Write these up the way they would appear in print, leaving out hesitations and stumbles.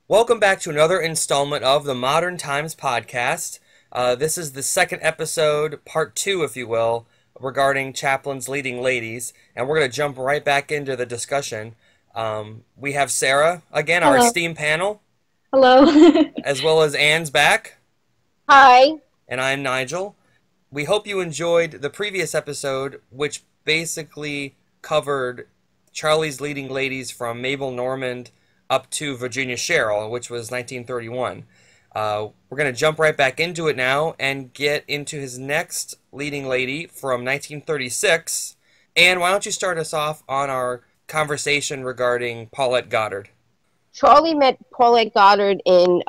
Welcome back to another installment of the Modern Times podcast. This is the second episode, part two, if you will, regarding Chaplin's leading ladies, and we're going to jump right back into the discussion. We have Sarah, again, our Hello. esteemed panel, Hello. as well as Anne's back, Hi. and I'm Nigel. We hope you enjoyed the previous episode, which basically covered Charlie's leading ladies from Mabel Normand up to Virginia Sherrill, which was 1931. We're going to jump right back into it now and get into his next leading lady from 1936. And why don't you start us off on our conversation regarding Paulette Goddard? Charlie met Paulette Goddard in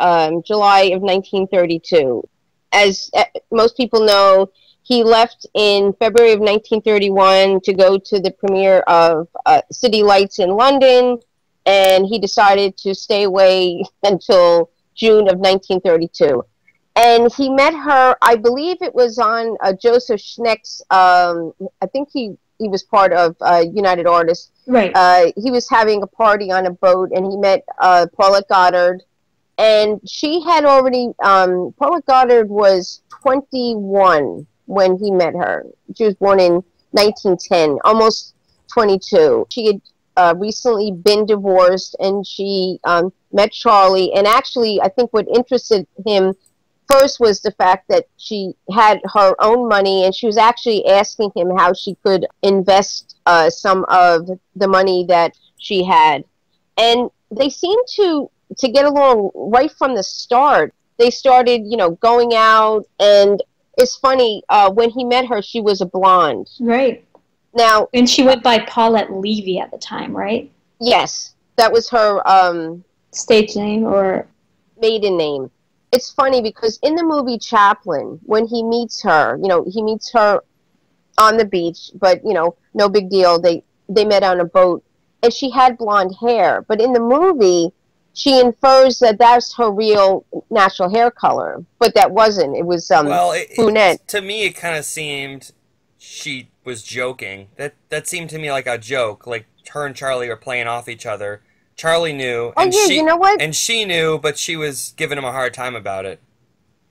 July of 1932. As most people know, he left in February of 1931 to go to the premiere of City Lights in London, and he decided to stay away until June of 1932. And he met her, I believe it was on Joseph Schneck's, I think he was part of United Artists. Right. He was having a party on a boat, and he met Paulette Goddard. And she had already, Paulette Goddard was 21 when he met her. She was born in 1910, almost 22. She had recently been divorced, and she met Charlie. And actually, I think what interested him first was the fact that she had her own money, and she was actually asking him how she could invest some of the money that she had. And they seemed to get along right from the start. They started, going out, and it's funny, when he met her, she was a blonde. Right. Now, And she went by Paulette Levy at the time, right? yes, that was her Stage name or... maiden name. It's funny because in the movie Chaplin, when he meets her, he meets her on the beach, but, no big deal. They met on a boat, and she had blonde hair. But in the movie, she infers that that's her real natural hair color, but that wasn't. It was brunette. To me, it kind of seemed she was joking. That seemed to me like a joke, like her and Charlie were playing off each other. Charlie knew, Oh, and yeah, you know what? and she knew, but she was giving him a hard time about it.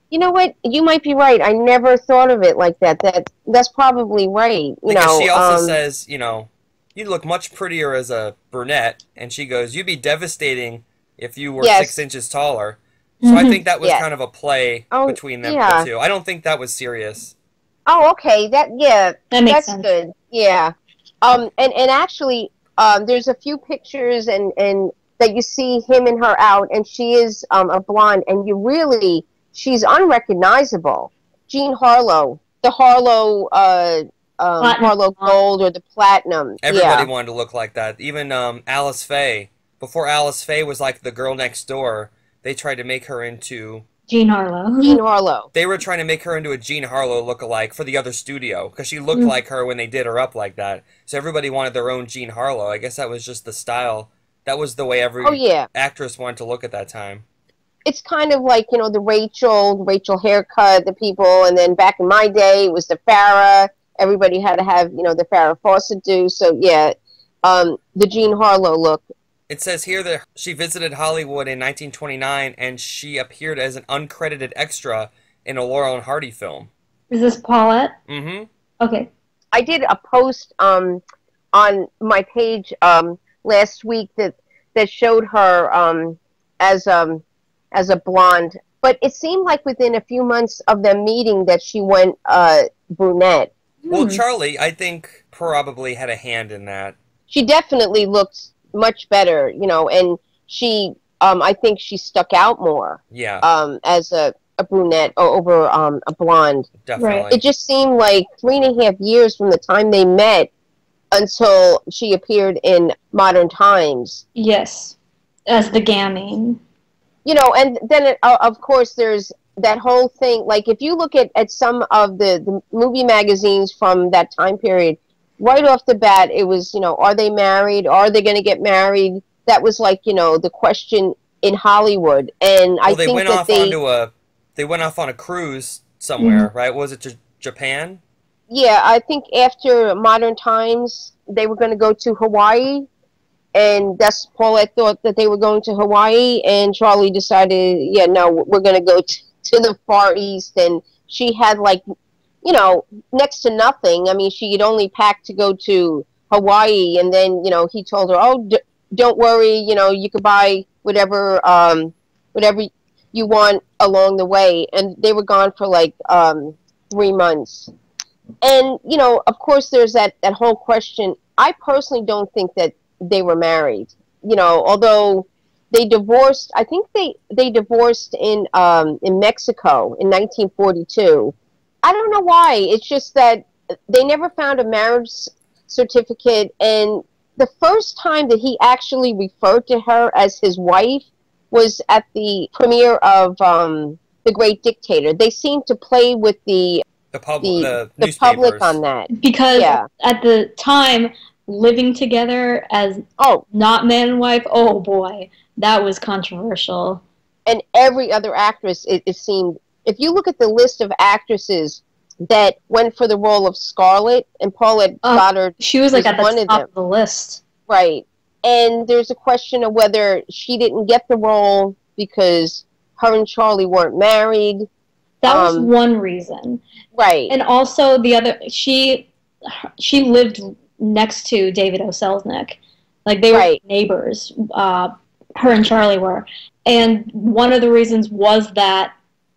You know what? You might be right. I never thought of it like that. That's probably right. Because she also says, you look much prettier as a brunette, and she goes, you'd be devastating if you were Yes. 6 inches taller. So I think that was Yeah. kind of a play between them yeah. two. I don't think that was serious. Oh, okay. That makes That's sense. good. Yeah. And actually, there's a few pictures and that you see him and her out, and she is a blonde, and she's unrecognizable. Jean Harlow, the Harlow Harlow Gold or the Platinum. Everybody Yeah. wanted to look like that. Even Alice Faye. Before Alice Faye was like the girl next door, they tried to make her into... Jean Harlow. Jean Harlow. They were trying to make her into a Jean Harlow lookalike for the other studio, because she looked like her when they did her up like that. So everybody wanted their own Jean Harlow. I guess that was just the style. That was the way every Oh, yeah. actress wanted to look at that time. It's kind of like, the Rachel haircut, the people, and then back in my day, it was the Farrah. Everybody had to have, the Farrah Fawcett do. So, yeah, the Jean Harlow look. It says here that she visited Hollywood in 1929, and she appeared as an uncredited extra in a Laurel and Hardy film. Is this Paulette? Mm-hmm. Okay. I did a post on my page last week that showed her as a blonde, but it seemed like within a few months of them meeting that she went brunette. Well, Charlie, I think, probably had a hand in that. She definitely looked much better, and she I think she stuck out more. Yeah. As a brunette over a blonde. Definitely. Right. It just seemed like 3.5 years from the time they met until she appeared in Modern Times. Yes. As the gamine. And then, of course, there's that whole thing. Like, if you look at some of the movie magazines from that time period, right off the bat, it was, are they married? Are they going to get married? That was like, the question in Hollywood. And I think that they went off on a cruise somewhere, right? Was it to Japan? Yeah, I think after Modern Times, they were going to go to Hawaii. And that's Paulette thought that they were going to Hawaii, and Charlie decided, yeah, no, we're going to go to the Far East. And she had like, you know, next to nothing. I mean, she had only packed to go to Hawaii, and then, you know, he told her, oh, don't worry, you know, you could buy whatever whatever you want along the way. And they were gone for like 3 months. And, you know, of course, there's that whole question. I personally don't think that they were married, you know, although they divorced. I think they divorced in Mexico in 1942. I don't know why. It's just that they never found a marriage certificate. And the first time that he actually referred to her as his wife was at the premiere of The Great Dictator. They seemed to play with the public on that. Because at the time, living together as not man and wife, oh boy, that was controversial. And every other actress, it seemed, if you look at the list of actresses that went for the role of Scarlett, and Paulette Goddard, she was like at the top of the list. Right. And there's a question of whether she didn't get the role because her and Charlie weren't married. That was one reason. Right. And also the other, she lived next to David O. Selznick. Like, they were neighbors. Her and Charlie were. And one of the reasons was that,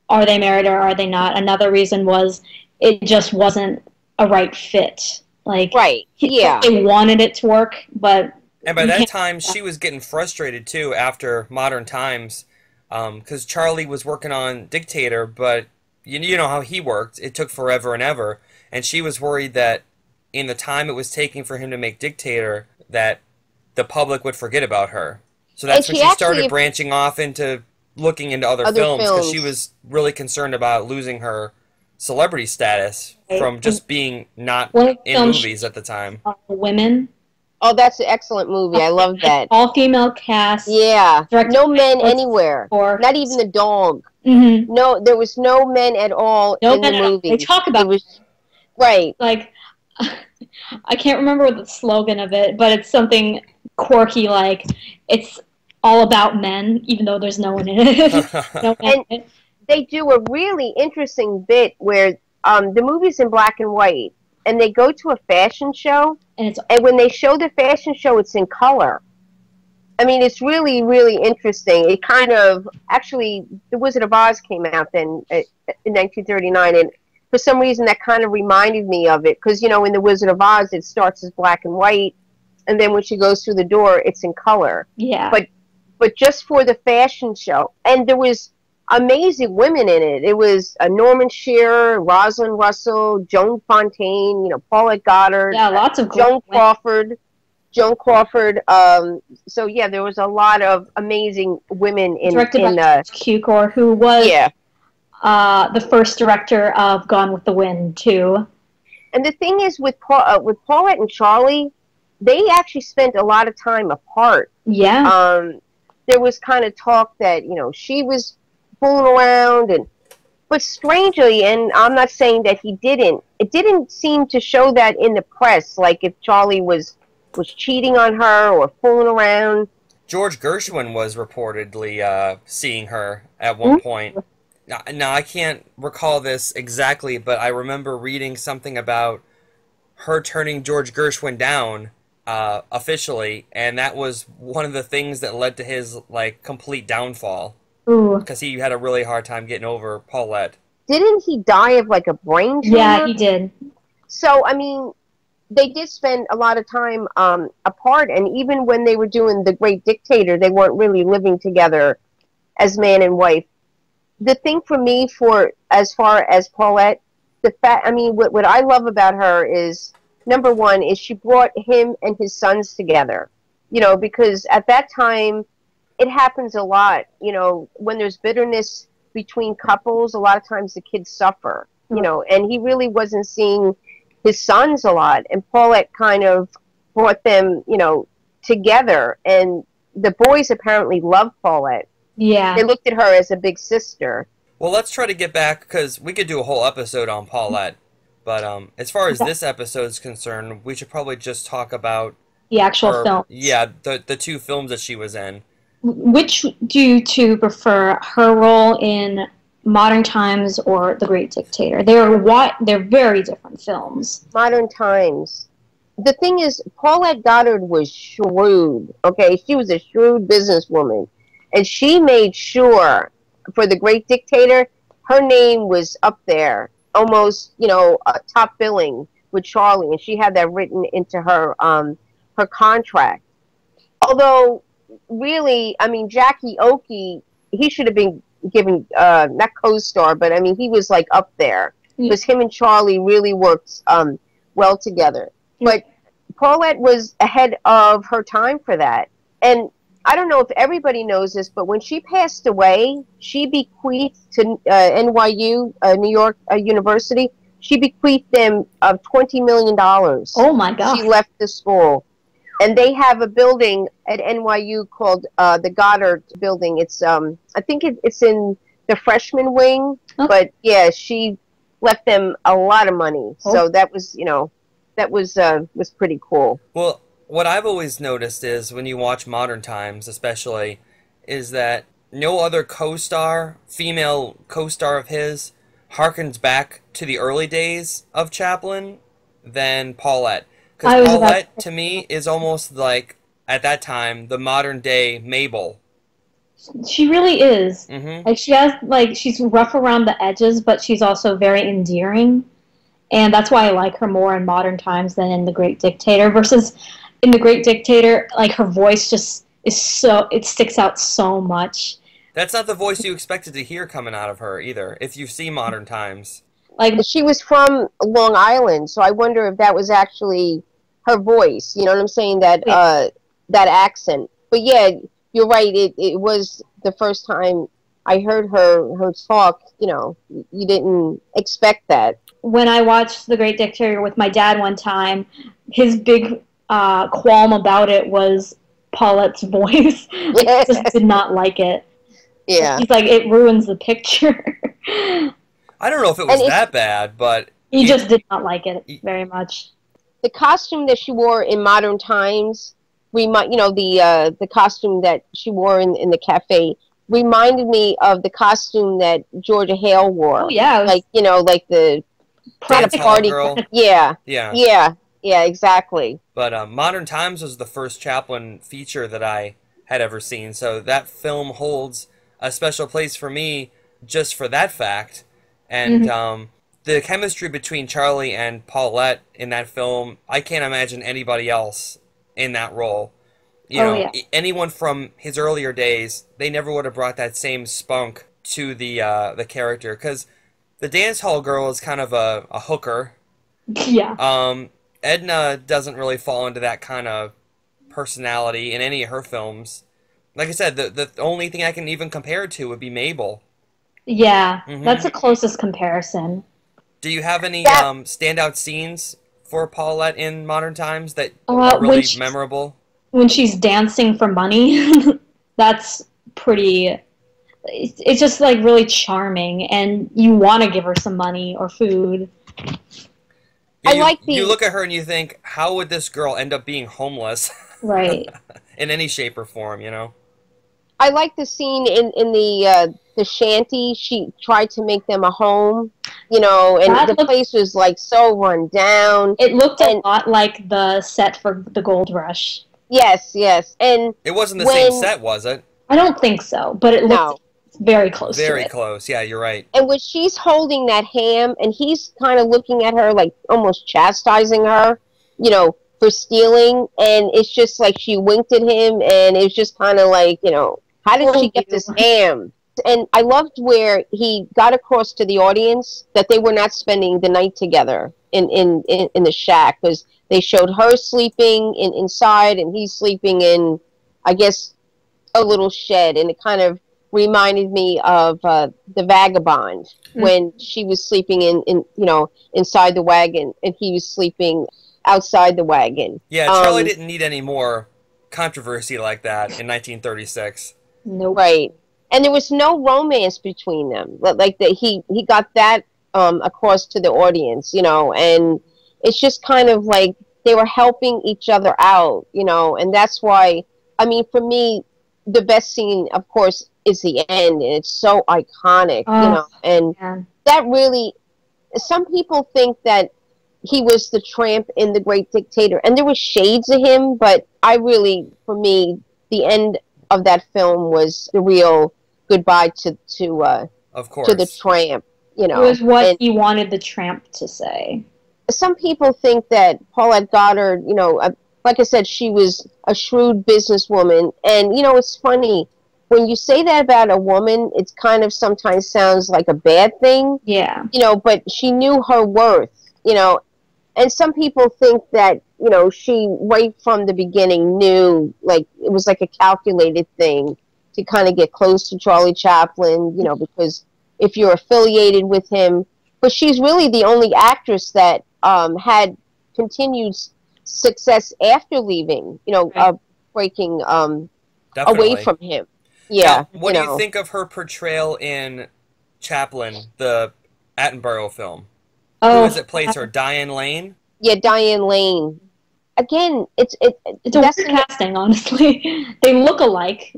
are they married or are they not? Another reason was it just wasn't a right fit. Like, they wanted it to work, but... And by that time, she was getting frustrated, too, after Modern Times, because Charlie was working on Dictator, but you know how he worked. It took forever and ever. And she was worried that in the time it was taking for him to make Dictator, that the public would forget about her. So that's when she started branching off into looking into other films, because she was really concerned about losing her celebrity status from just being not in movies at the time. Women. Oh, that's an excellent movie. I love that. All-female cast. Yeah. No men anywhere. Not even the dog. Mm-hmm. No, there was no men at all in the movie. They talk about it. Right. Like, I can't remember the slogan of it, but it's something quirky, like, it's all about men, even though there's no one in it. And they do a really interesting bit where the movie's in black and white, and they go to a fashion show, and when they show the fashion show, it's in color. I mean, it's really, really interesting. It kind of, actually, The Wizard of Oz came out then in 1939, and for some reason that kind of reminded me of it, because, you know, in The Wizard of Oz, it starts as black and white, and then when she goes through the door, it's in color. Yeah. But just for the fashion show, and there was amazing women in it. It was Norman Shearer, Rosalind Russell, Joan Fontaine, you know, Paulette Goddard. Yeah, lots of Joan Crawford. So yeah, there was a lot of amazing women in. Directed by Cukor, who was the first director of Gone with the Wind too. And the thing is, with Paulette and Charlie, they actually spent a lot of time apart. Yeah. There was kind of talk that, you know, she was fooling around, but strangely, and I'm not saying that he didn't, it didn't seem to show that in the press, like if Charlie was cheating on her or fooling around. George Gershwin was reportedly seeing her at one point. Now, I can't recall this exactly, but I remember reading something about her turning George Gershwin down officially, and that was one of the things that led to his, like, complete downfall. Because he had a really hard time getting over Paulette. Didn't he die of, like, a brain tumor? Yeah, he did. So, I mean, they did spend a lot of time apart, and even when they were doing The Great Dictator, they weren't really living together as man and wife. The thing for me, as far as Paulette, what I love about her is, number one, is she brought him and his sons together. You know, because at that time, it happens a lot. You know, when there's bitterness between couples, a lot of times the kids suffer. You know, and he really wasn't seeing his sons a lot. And Paulette kind of brought them, you know, together. And the boys apparently loved Paulette. Yeah. They looked at her as a big sister. Well, let's try to get back, because we could do a whole episode on Paulette. But as far as this episode is concerned, we should probably just talk about the actual Or, films. yeah, the two films that she was in. Which do you two prefer, her role in Modern Times or The Great Dictator? They're very different films. Modern Times. The thing is, Paulette Goddard was shrewd. Okay, she was a shrewd businesswoman, and she made sure for The Great Dictator, her name was up there, almost top billing with Charlie, and she had that written into her contract. Although, really, I mean, Jackie Oakey, he should have been given not co-star, but I mean, he was like up there because him and Charlie really worked well together. But Paulette was ahead of her time for that. And I don't know if everybody knows this, but when she passed away, she bequeathed to NYU, New York University, she bequeathed them of $20 million. Oh my God. She left the school. And they have a building at NYU called the Goddard building. It's I think it's in the freshman wing. Oh. But yeah, she left them a lot of money. Oh. So that was was pretty cool. Well, what I've always noticed is when you watch Modern Times, especially, is that no other female co-star of his, harkens back to the early days of Chaplin than Paulette. Because Paulette, to me, is almost like, at that time, the modern day Mabel. She really is. Mm-hmm. She's rough around the edges, but she's also very endearing. And that's why I like her more in Modern Times than in The Great Dictator. Versus in The Great Dictator, like, her voice just it sticks out so much. That's not the voice you expected to hear coming out of her either, if you see Modern Times. Like, she was from Long Island, so I wonder if that was actually her voice. You know what I'm saying? That that accent. But yeah, you're right. It was the first time I heard her talk. You didn't expect that. When I watched The Great Dictator with my dad one time, his big qualm about it was Paulette's voice. He just did not like it. Yeah. He's like, it ruins the picture. I don't know if it was that bad, but... He just did not like it very much. The costume that she wore in Modern Times, the costume that she wore in the cafe reminded me of the costume that Georgia Hale wore. Oh, yeah. Like the Dance party girl. Yeah. Yeah. Yeah. Yeah, exactly. But Modern Times was the first Chaplin feature that I had ever seen, so that film holds a special place for me just for that fact. And the chemistry between Charlie and Paulette in that film, I can't imagine anybody else in that role. Anyone from his earlier days, they never would have brought that same spunk to the character, because the dance hall girl is kind of a hooker. Yeah. Edna doesn't really fall into that kind of personality in any of her films. Like I said, the only thing I can even compare it to would be Mabel. Yeah, that's the closest comparison. Do you have any standout scenes for Paulette in Modern Times that are really memorable? When she's dancing for money, that's pretty... It's just, like, really charming, and you want to give her some money or food. Yeah, you look at her and you think, how would this girl end up being homeless? Right. In any shape or form, I like the scene in the shanty. She tried to make them a home, and the place was like so run down. It looked a lot like the set for the Gold Rush. Yes, and it wasn't the same set, was it? I don't think so, but it looked very close. Very close. Yeah, you're right. And when she's holding that ham, and he's kind of looking at her like almost chastising her, for stealing, and it's just like she winked at him, and it's just kind of like, how did she get this ham? And I loved where he got across to the audience that they were not spending the night together in the shack, because they showed her sleeping inside, and he's sleeping in, I guess, a little shed, and it kind of reminded me of the Vagabond when she was sleeping in inside the wagon, and he was sleeping outside the wagon. Yeah, Charlie didn't need any more controversy like that in 1936. Nope. Right. And there was no romance between them. Like he got that across to the audience, and it's just kind of like they were helping each other out, you know, and that's why, I mean, for me, the best scene, of course, is the end, and it's so iconic, you know, and that really, some people think that he was the tramp in The Great Dictator, and there was shades of him, but I really, for me, the end of that film was the real goodbye to of course, to the tramp, you know. It was what he wanted the tramp to say. Some people think that Paulette Goddard, you know, like I said, she was a shrewd businesswoman. And, you know, it's funny. When you say that about a woman, it kind of sometimes sounds like a bad thing. Yeah. You know, but she knew her worth, you know. And some people think that, you know, she, right from the beginning, knew, like, it was like a calculated thing to kind of get close to Charlie Chaplin, you know, because if you're affiliated with him. But she's really the only actress that had continued success after leaving, you know, breaking away from him. Yeah. Now, what do you think of her portrayal in Chaplin, the Attenborough film? Who is it plays her? Diane Lane? Yeah, Diane Lane. Again, it's a weird casting, honestly. They look alike.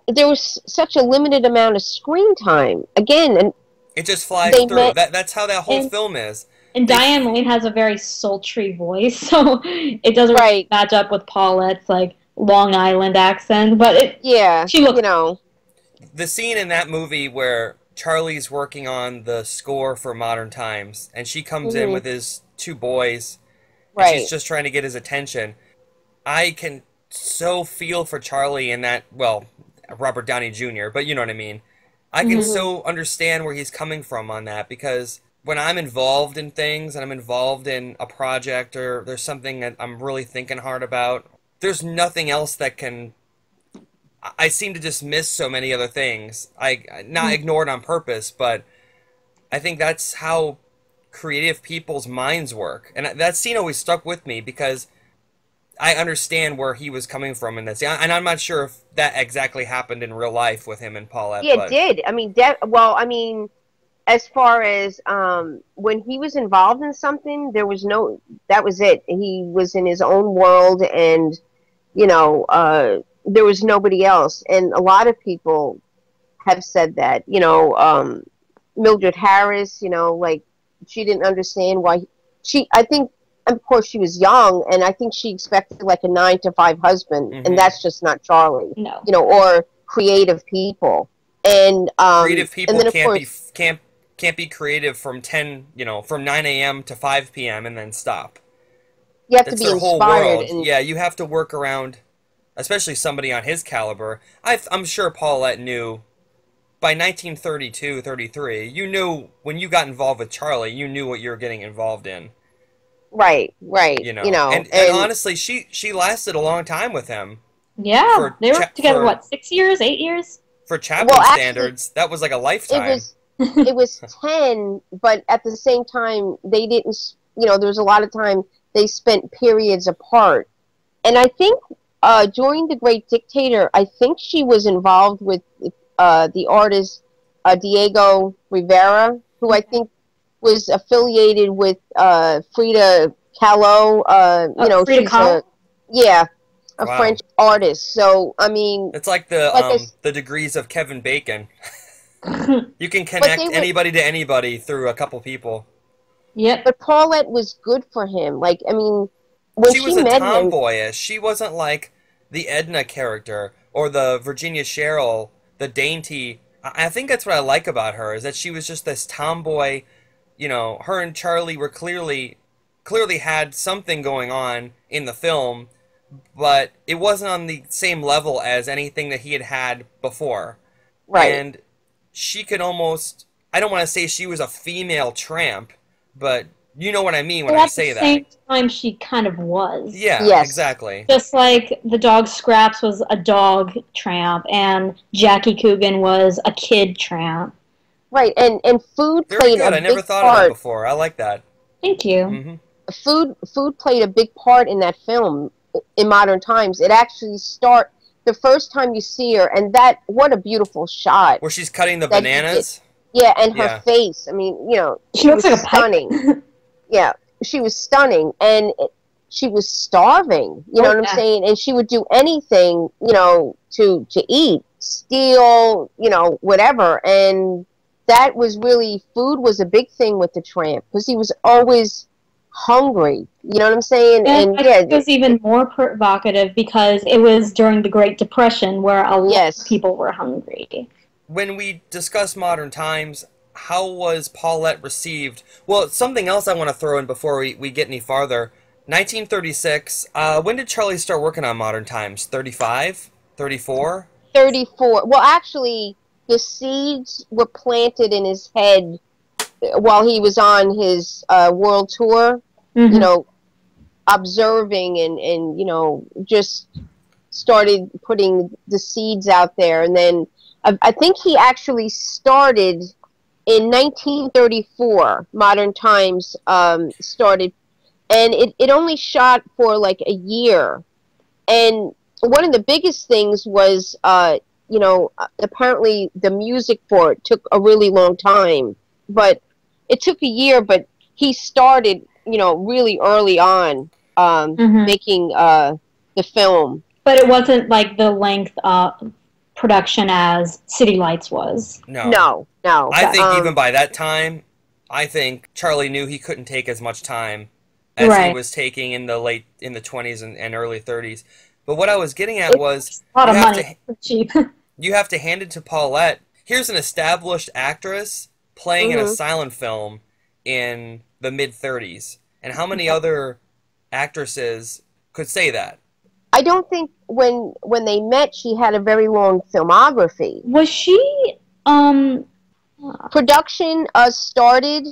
There was such a limited amount of screen time. Again, and it just flies through. That's how that whole film is. And Diane Lane has a very sultry voice, so it doesn't really match up with Paulette's like Long Island accent. But she looks, you know, the scene in that movie where Charlie's working on the score for Modern Times, and she comes in with his two boys, and she's just trying to get his attention. I can so feel for Charlie in that, well, Robert Downey Jr., but you know what I mean. I can so understand where he's coming from on that, because when I'm involved in things, and I'm involved in a project, or there's something that I'm really thinking hard about, there's nothing else that can... I seem to just miss so many other things. Not ignored on purpose, but I think that's how creative people's minds work. And that scene always stuck with me because I understand where he was coming from in this. And I'm not sure if that exactly happened in real life with him and Paulette. Yeah, it did. I mean, as far as when he was involved in something, that was it. He was in his own world, and, you know, there was nobody else. And a lot of people have said that, you know, Mildred Harris, you know, like, she didn't understand why I think, of course, she was young, and I think she expected like a 9-to-5 husband, and that's just not Charlie. No. You know, or creative people. And creative people and then, can't be creative from 9 a.m. to 5 p.m. and then stop. You have to be inspired. Yeah, you have to work around, especially somebody on his caliber. I'm sure Paulette knew by 1932, 33, you knew when you got involved with Charlie, you knew what you were getting involved in. Right. You know, and honestly, she lasted a long time with him. Yeah, they were together, what, 6 years, 8 years? For Chaplin standards, that was like a lifetime. It was 10, but at the same time, they didn't, you know, there was a lot of time they spent periods apart. And I think during The Great Dictator, I think she was involved with the artist Diego Rivera, who I think was affiliated with Frida Kahlo. You know, Frida she's Kahlo? a French artist. So, I mean... It's like the degrees of Kevin Bacon. You can connect anybody to anybody through a couple people. Yep. But Paulette was good for him. Like, I mean, when she was a met tomboyish. She wasn't like the Edna character or the Virginia Cheryl, the dainty. I think that's what I like about her, is that she was just this tomboy. You know, her and Charlie were clearly had something going on in the film, but it wasn't on the same level as anything that he had before. Right. And she could almost, I don't want to say she was a female tramp, but you know what I mean when I say that. At the same time, she kind of was. Yeah, yes. Exactly. Just like the dog Scraps was a dog tramp, and Jackie Coogan was a kid tramp. Right, and food played a big part. I never thought of that before. I like that. Thank you. Mm-hmm. Food played a big part in that film in Modern Times. It actually the first time you see her, and what a beautiful shot. Where she's cutting the bananas? Yeah, and her face. I mean, you know, she looks like stunning. Yeah, she was stunning. And she was starving. You know what I'm saying? And she would do anything, you know, to eat, steal, you know, whatever. And that was really, food was a big thing with the tramp because he was always hungry. You know what I'm saying? And I think it was even more provocative because it was during the Great Depression where a lot of people were hungry. When we discuss modern times, how was Paulette received? Well, something else I want to throw in before we get any farther. 1936, when did Charlie start working on Modern Times? 35? 34? 34. Well, actually, the seeds were planted in his head while he was on his world tour, you know, observing and, you know, just started putting the seeds out there. And then I think he actually started in 1934. Modern Times started, and it only shot for like a year. And one of the biggest things was, you know, apparently the music for it took a really long time, but it took a year, but he started, you know, really early on making the film. But it wasn't like the length of production as City Lights was. No. I think even by that time, I think Charlie knew he couldn't take as much time as he was taking in the 20s and early 30s. But what I was getting at was a lot of money for cheap. You have to hand it to Paulette. Here's an established actress playing in a silent film in the mid-30s. And how many other actresses could say that? I don't think when they met, she had a very long filmography. Was she, Production started,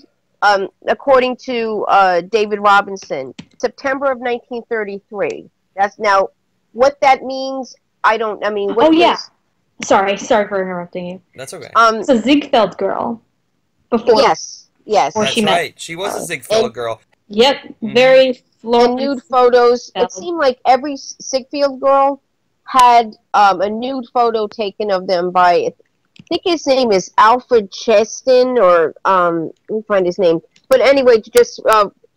according to David Robinson, September of 1933. That's now, what that means, I mean, what Sorry for interrupting you. That's okay. It's a Ziegfeld girl. Before. Yes. That's right. She was a Ziegfeld girl. Yep, very and nude photos. It seemed like every Ziegfeld girl had a nude photo taken of them by, I think his name is Alfred Cheston, or let me find his name. But anyway, just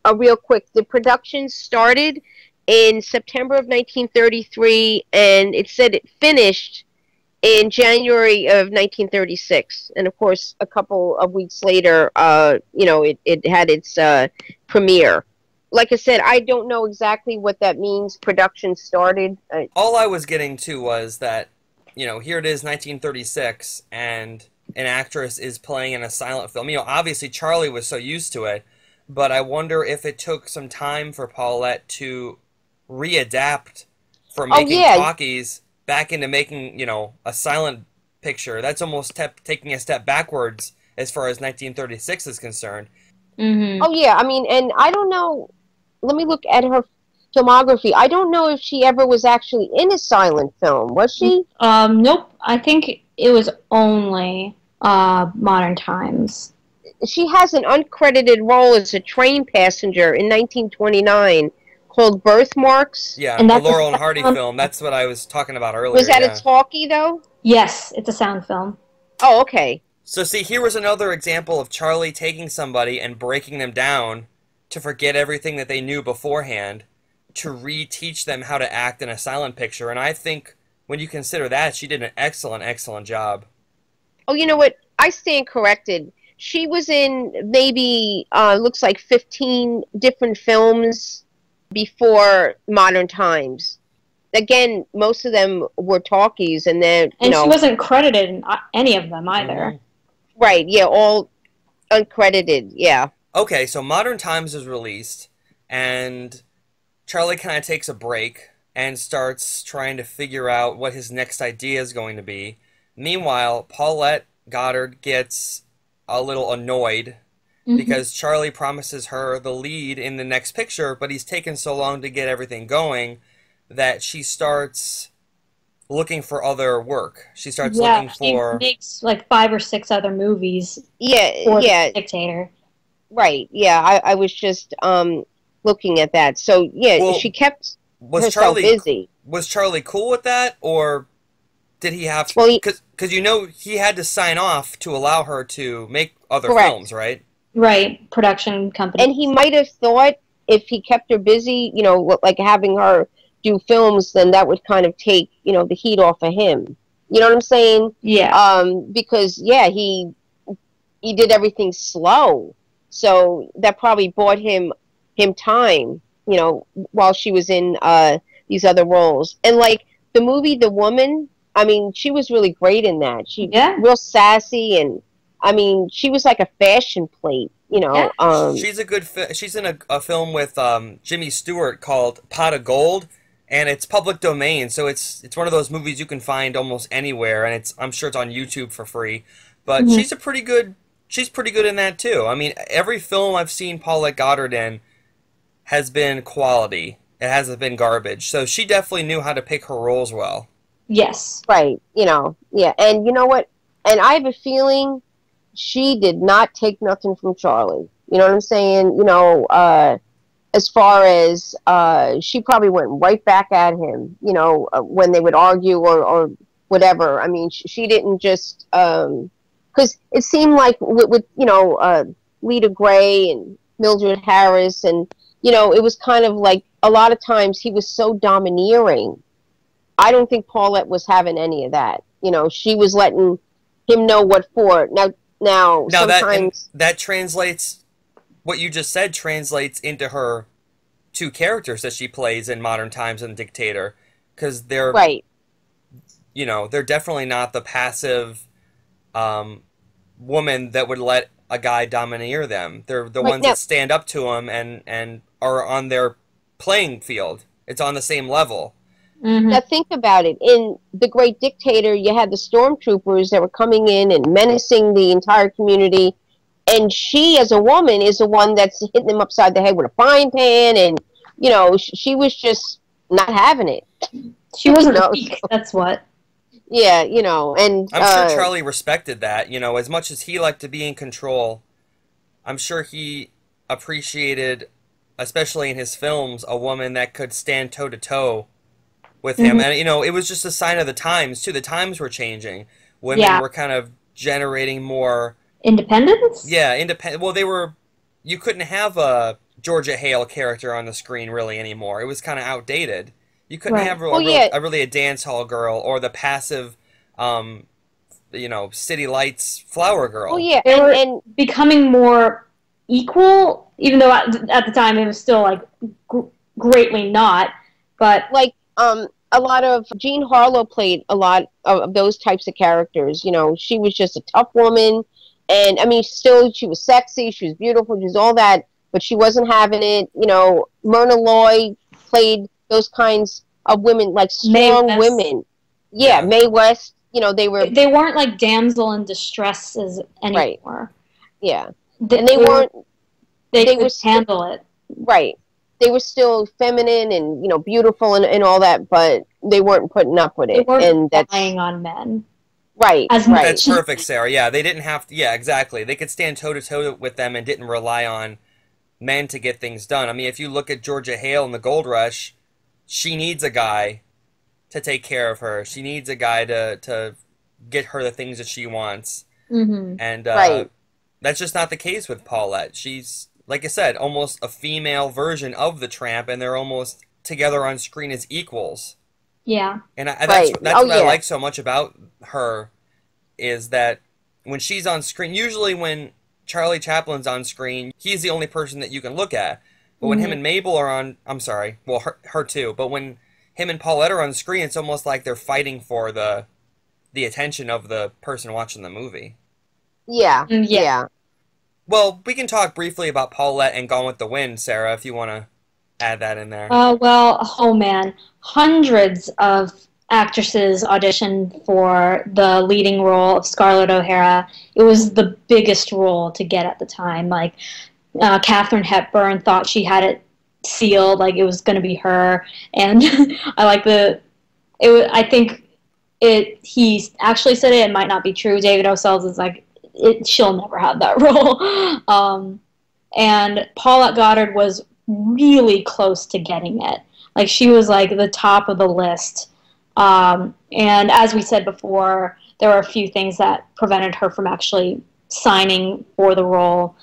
a real quick, the production started in September of 1933, and it said it finished in January of 1936. And of course, a couple of weeks later, you know, it had its premiere. Like I said, I don't know exactly what that means. Production started. All I was getting to was that, you know, here it is, 1936, and an actress is playing in a silent film. You know, obviously Charlie was so used to it, but I wonder if it took some time for Paulette to readapt from making talkies back into making, you know, a silent picture. That's almost taking a step backwards as far as 1936 is concerned. Oh, yeah. I mean, and I don't know. Let me look at her filmography. I don't know if she ever was actually in a silent film. Was she? Nope. I think it was only Modern Times. She has an uncredited role as a train passenger in 1929 called Birthmarks. Yeah, the Laurel and Hardy film. That's what I was talking about earlier. Was that a talkie, though? Yes, it's a sound film. Oh, okay. So see, here was another example of Charlie taking somebody and breaking them down to forget everything that they knew beforehand, to reteach them how to act in a silent picture. And I think when you consider that, she did an excellent, excellent job. Oh, you know what? I stand corrected. She was in maybe, looks like 15 different films before Modern Times. Again, most of them were talkies, and then she wasn't credited in any of them either. Right? Yeah, all uncredited. Yeah. Okay, so Modern Times is released, and Charlie kind of takes a break and starts trying to figure out what his next idea is going to be. Meanwhile, Paulette Goddard gets a little annoyed because Charlie promises her the lead in the next picture, but he's taken so long to get everything going that she starts looking for other work. She starts looking for... she makes like 5 or 6 other movies for the Dictator. Right, yeah, I was just looking at that. So, yeah, she kept herself busy. Was Charlie cool with that, or did he have to... Well, because you know he had to sign off to allow her to make other films, right? Right, production company. And he might have thought if he kept her busy, you know, like having her do films, then that would kind of take, you know, the heat off of him. You know what I'm saying? Yeah. Because yeah, he did everything slow, so that probably bought him time, you know, while she was in these other roles. And like the movie The Woman, I mean, she was really great in that. She Yeah. real sassy, and I mean, she was like a fashion plate, you know. Yeah. She's a good. She's in a film with Jimmy Stewart called Pot of Gold, and it's public domain, so it's one of those movies you can find almost anywhere, and I'm sure it's on YouTube for free. But she's pretty good. She's pretty good in that too. I mean, every film I've seen Paulette Goddard in has been quality. It hasn't been garbage. So she definitely knew how to pick her roles well. Yes. Right, you know, yeah. And you know what? And I have a feeling she did not take nothing from Charlie. You know what I'm saying? You know, as far as she probably went right back at him, you know, when they would argue or whatever. I mean, she didn't just because it seemed like with you know Lita Gray and Mildred Harris, and you know, it was kind of like a lot of times he was so domineering. I don't think Paulette was having any of that. You know, she was letting him know what for. Now sometimes that translates. What you just said translates into her two characters that she plays in Modern Times and Dictator, because they're right. You know, they're definitely not the passive woman that would let a guy domineer them. They're the ones that stand up to him and are on their playing field. It's on the same level. Now think about it. In The Great Dictator, you had the stormtroopers that were coming in and menacing the entire community, and she, as a woman, is the one that's hitting them upside the head with a frying pan, and, you know, she was just not having it. She wasn't weak, that's what. Yeah, you know, and... I'm sure Charlie respected that, you know, as much as he liked to be in control. I'm sure he appreciated, especially in his films, a woman that could stand toe-to-toe with him. And, you know, it was just a sign of the times, too. The times were changing. Women were kind of generating more... Independence? Yeah, independent. Well, they were... You couldn't have a Georgia Hale character on the screen, really, anymore. It was kind of outdated. You couldn't have really a dance hall girl or the passive, you know, City Lights flower girl. Oh, yeah. They were becoming more equal, even though at the time it was still, like, greatly not. But, like, a lot of Jean Harlow played a lot of those types of characters. You know, she was just a tough woman, and I mean, still she was sexy, she was beautiful, she was all that, but she wasn't having it. You know, Myrna Loy played those kinds of women, like strong women. Yeah, Mae West. You know, they weren't like damsel in distresses anymore. Right. Yeah, and they weren't. They could handle it. Right. They were still feminine and, you know, beautiful and all that, but they weren't putting up with it. They weren't and that's relying on men. Right. That's perfect, Sarah. Yeah, they didn't have to. Yeah, exactly. They could stand toe to toe with them and didn't rely on men to get things done. I mean, if you look at Georgia Hale in the Gold Rush, she needs a guy to take care of her. She needs a guy to get her the things that she wants. And that's just not the case with Paulette. She's, like I said, almost a female version of the Tramp, and they're almost together on screen as equals. Yeah. And that's what I like so much about her, is that when she's on screen, usually when Charlie Chaplin's on screen, he's the only person that you can look at. But when him and Mabel are on, I'm sorry, well, her too, but when him and Paulette are on screen, it's almost like they're fighting for the attention of the person watching the movie. Yeah. Yeah. Well, we can talk briefly about Paulette and Gone with the Wind, Sarah, if you want to add that in there. Oh man, hundreds of actresses auditioned for the leading role of Scarlett O'Hara. It was the biggest role to get at the time. Like, Katharine Hepburn thought she had it sealed, like it was going to be her. And I like he actually said it might not be true. David O. Sells is like, she'll never have that role. And Paulette Goddard was really close to getting it. Like, she was like the top of the list. And as we said before, there were a few things that prevented her from actually signing for the role.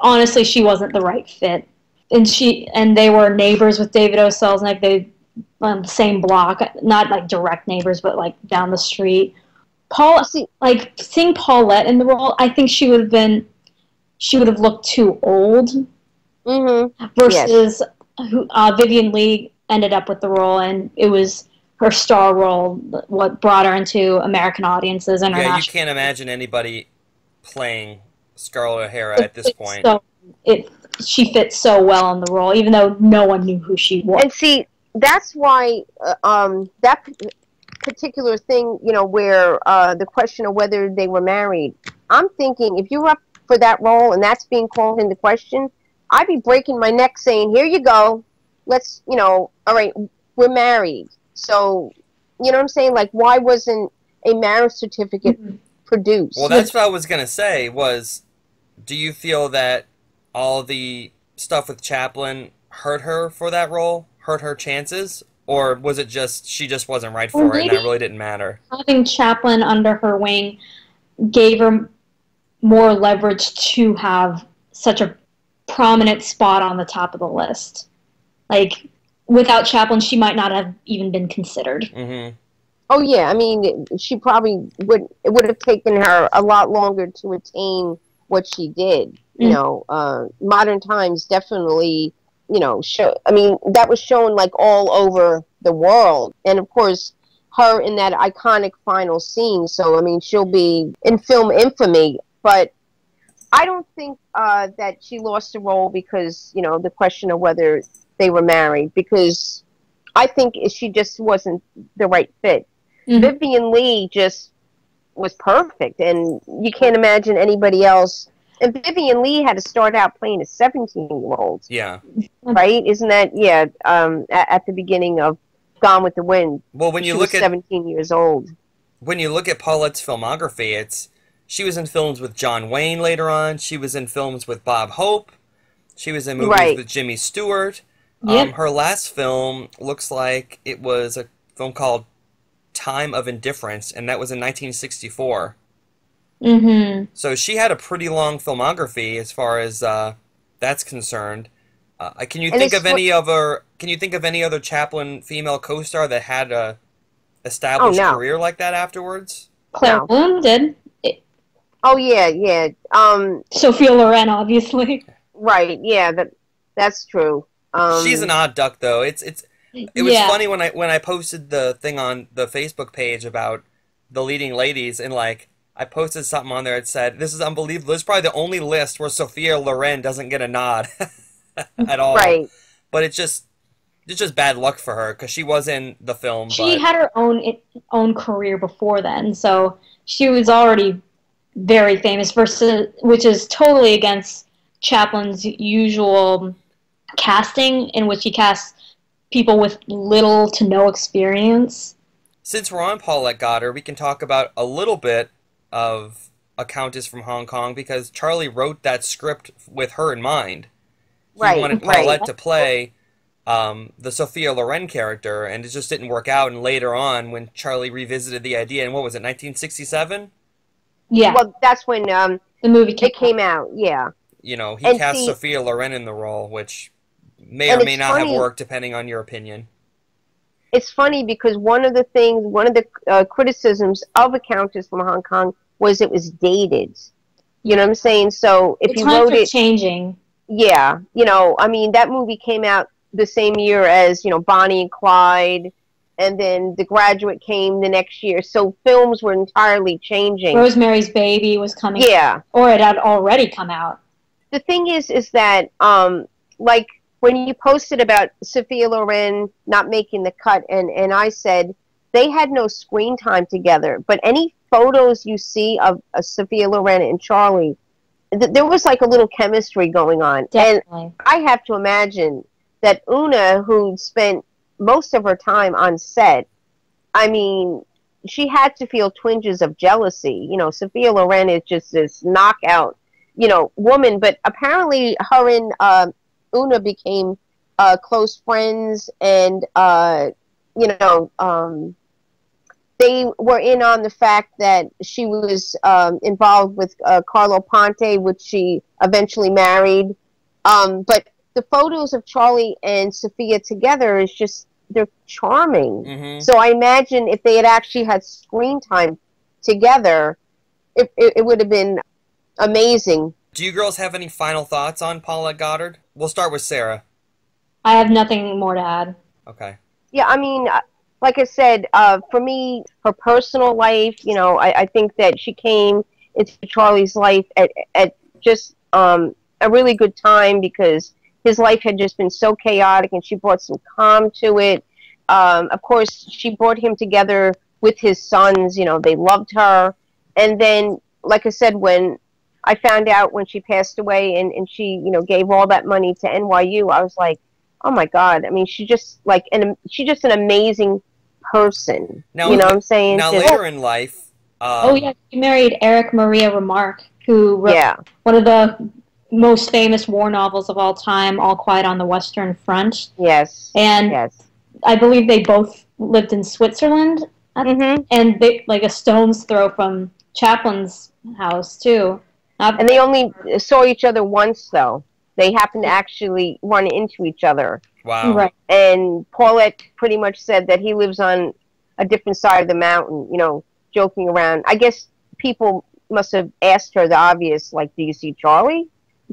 Honestly, she wasn't the right fit. and they were neighbors with David O. Selznick. They on the same block, not like direct neighbors, but like down the street. Seeing Paulette in the role, I think she would have looked too old. Mm-hmm. Versus Vivien Leigh ended up with the role, and it was her star role what brought her into American audiences. Yeah, you can't imagine anybody playing Scarlett O'Hara at this point. She fits so well in the role, even though no one knew who she was. And see, that's why that particular thing, where the question of whether they were married, I'm thinking if you're up for that role and that's being called into question, I'd be breaking my neck saying, here you go, let's, all right, we're married. So, you know what I'm saying? Like, why wasn't a marriage certificate produced? Well, that's what I was going to say was, do you feel that all the stuff with Chaplin hurt her for that role? Hurt her chances? Or was it just, she just wasn't right for it and that really didn't matter? Having Chaplin under her wing gave her more leverage to have such a prominent spot on the top of the list. Like, without Chaplin, she might not have even been considered. Mm-hmm. Oh, yeah. I mean, she probably it would have taken her a lot longer to attain what she did. Modern times definitely, that was shown like all over the world. And of course, her in that iconic final scene. So, I mean, she'll be in film infamy. But I don't think that she lost the role because, the question of whether they were married, because I think she just wasn't the right fit. Mm-hmm. Vivien Leigh just was perfect, and you can't imagine anybody else. And Vivien Leigh had to start out playing a 17-year-old. Yeah. Right? Isn't that, at the beginning of Gone with the Wind. Well, when you look at 17 years old. When you look at Paulette's filmography, she was in films with John Wayne later on. She was in films with Bob Hope. She was in movies with Jimmy Stewart. Yep. Her last film looks like it was a film called Time of Indifference, and that was in 1964. Mm-hmm. So she had a pretty long filmography as far as that's concerned. Can you think of any other Chaplin female co-star that had a established career like that afterwards? Claire Bloom did. Oh yeah. Sophia Loren, obviously. Right. Yeah, that's true. She's an odd duck, though. It was funny when I posted the thing on the Facebook page about the leading ladies, and like I posted something on there that said, "This is unbelievable. This is probably the only list where Sophia Loren doesn't get a nod at all." Right. But it's just bad luck for her because she was in the film. She had her own career before then, so she was already very famous. Which is totally against Chaplin's usual casting, in which he casts people with little to no experience. Since we're on Paulette Goddard, we can talk about a little bit of A Countess from Hong Kong, because Charlie wrote that script with her in mind. He wanted Paulette to play the Sophia Loren character, and it just didn't work out. And later on, when Charlie revisited the idea, and what was it, 1967? Yeah. Well, that's when the movie came out. Yeah. He cast Sophia Loren in the role, which may or may not have worked, depending on your opinion. It's funny because one of the criticisms of A Countess from Hong Kong was it was dated. You know what I'm saying? So if you wrote it, changing. Yeah, I mean, that movie came out the same year as Bonnie and Clyde, and then The Graduate came the next year. So films were entirely changing. Rosemary's Baby was coming. Yeah, or it had already come out. The thing is that like when you posted about Sophia Loren not making the cut, and I said they had no screen time together, but any photos you see of Sophia Loren and Charlie, there was like a little chemistry going on. Definitely. And I have to imagine that Una, who spent most of her time on set, I mean, she had to feel twinges of jealousy. Sophia Loren is just this knockout, woman, but apparently her and Una became close friends, and they were in on the fact that she was involved with Carlo Ponte, which she eventually married. But the photos of Charlie and Sophia together is just, they're charming. Mm-hmm. So I imagine if they had actually had screen time together, it would have been amazing. Do you girls have any final thoughts on Paulette Goddard? We'll start with Sarah. I have nothing more to add. Okay. Yeah, I mean, like I said, for me, her personal life, I think that she came into Charlie's life at just a really good time, because his life had just been so chaotic, and she brought some calm to it. Of course, she brought him together with his sons. They loved her. And then, like I said, when I found out when she passed away and she, gave all that money to NYU, I was like, oh my God. I mean, she's just an amazing person. Now, you know what I'm saying? Now, later in life... oh, yeah, she married Eric Maria Remarque, who wrote one of the most famous war novels of all time, All Quiet on the Western Front. Yes. And yes. I believe they both lived in Switzerland, and they like a stone's throw from Chaplin's house too. And they only saw each other once, though. They happened to actually run into each other. Wow. Right. And Paulette pretty much said that he lives on a different side of the mountain, joking around. I guess people must have asked her the obvious, like, do you see Charlie?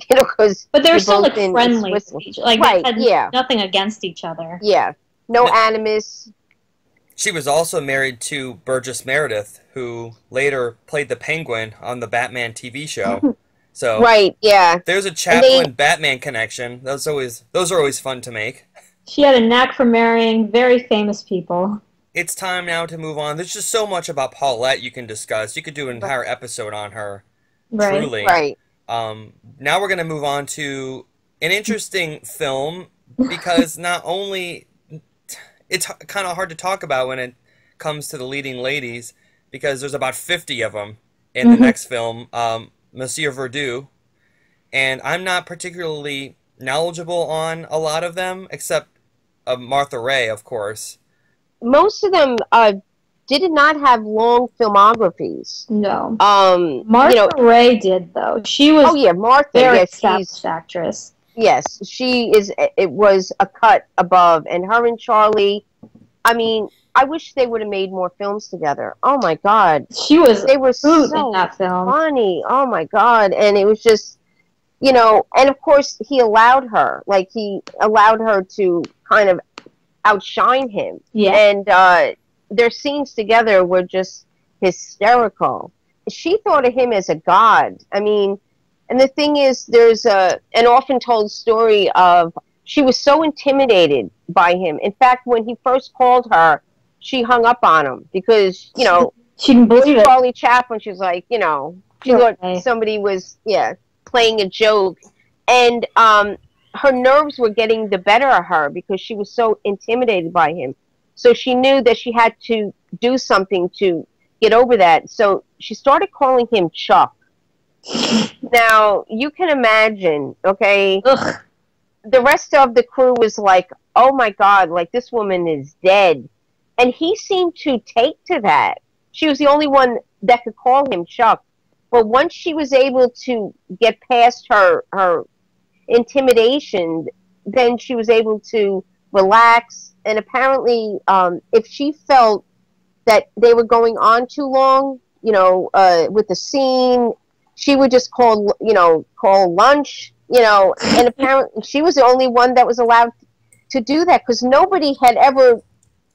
But they were still like friendly, like right, they had nothing against each other. Yeah, no animus. She was also married to Burgess Meredith, who later played the Penguin on the Batman TV show. So right, yeah. There's a Chaplin Batman connection. Those are always fun to make. She had a knack for marrying very famous people. It's time now to move on. There's just so much about Paulette you can discuss. You could do an entire episode on her. Right. Truly. Right. Now we're going to move on to an interesting film, because not only it's kind of hard to talk about when it comes to the leading ladies, because there's about 50 of them in the next film, Monsieur Verdoux, and I'm not particularly knowledgeable on a lot of them, except Martha Raye, of course. Most of them did not have long filmographies. No. Martha Raye did, though. She was Martha, very established actress. Yes, she is. It was a cut above. And her and Charlie, I mean, I wish they would have made more films together. Oh, my God. They were so in that film. funny. Oh, my God. And it was just, and of course, he allowed her. Like, he allowed her to kind of outshine him. Yeah. And their scenes together were just hysterical. She thought of him as a god. I mean, and the thing is, there's an often told story of she was so intimidated by him. In fact, when he first called her, she hung up on him because, she didn't believe it. Charlie Chaplin, she was like, she thought somebody was, playing a joke. And her nerves were getting the better of her because she was so intimidated by him. So she knew that she had to do something to get over that. So she started calling him Chuck. Now, you can imagine, okay? Ugh. The rest of the crew was like, oh my God, like this woman is dead. And he seemed to take to that. She was the only one that could call him Chuck. But once she was able to get past her intimidation, then she was able to relax. And apparently, if she felt that they were going on too long, with the scene, she would just call lunch, and apparently she was the only one that was allowed to do that because nobody had ever,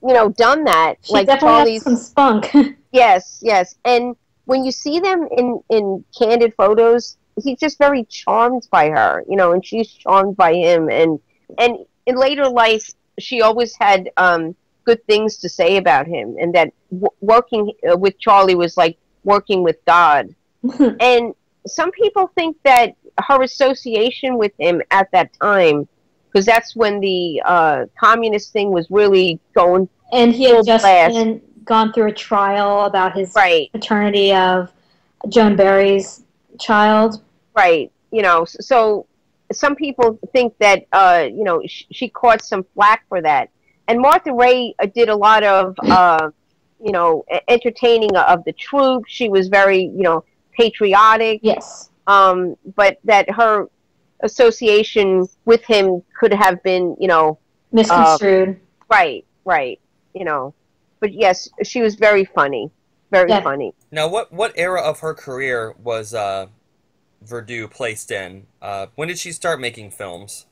done that. She like definitely has some spunk. Yes. And when you see them in candid photos, he's just very charmed by her, and she's charmed by him. And in later life, she always had good things to say about him, and that working with Charlie was like working with God. And some people think that her association with him at that time, because that's when the communist thing was really going. And he had just gone through a trial about his paternity of Joan Barry's child. Right. So some people think that, she caught some flack for that. And Martha Raye did a lot of, entertaining of the troops. She was very, patriotic. Yes. But that her association with him could have been, Misconstrued. right, But yes, she was very funny, very Yeah. funny. Now, what era of her career was Verdu placed in? When did she start making films?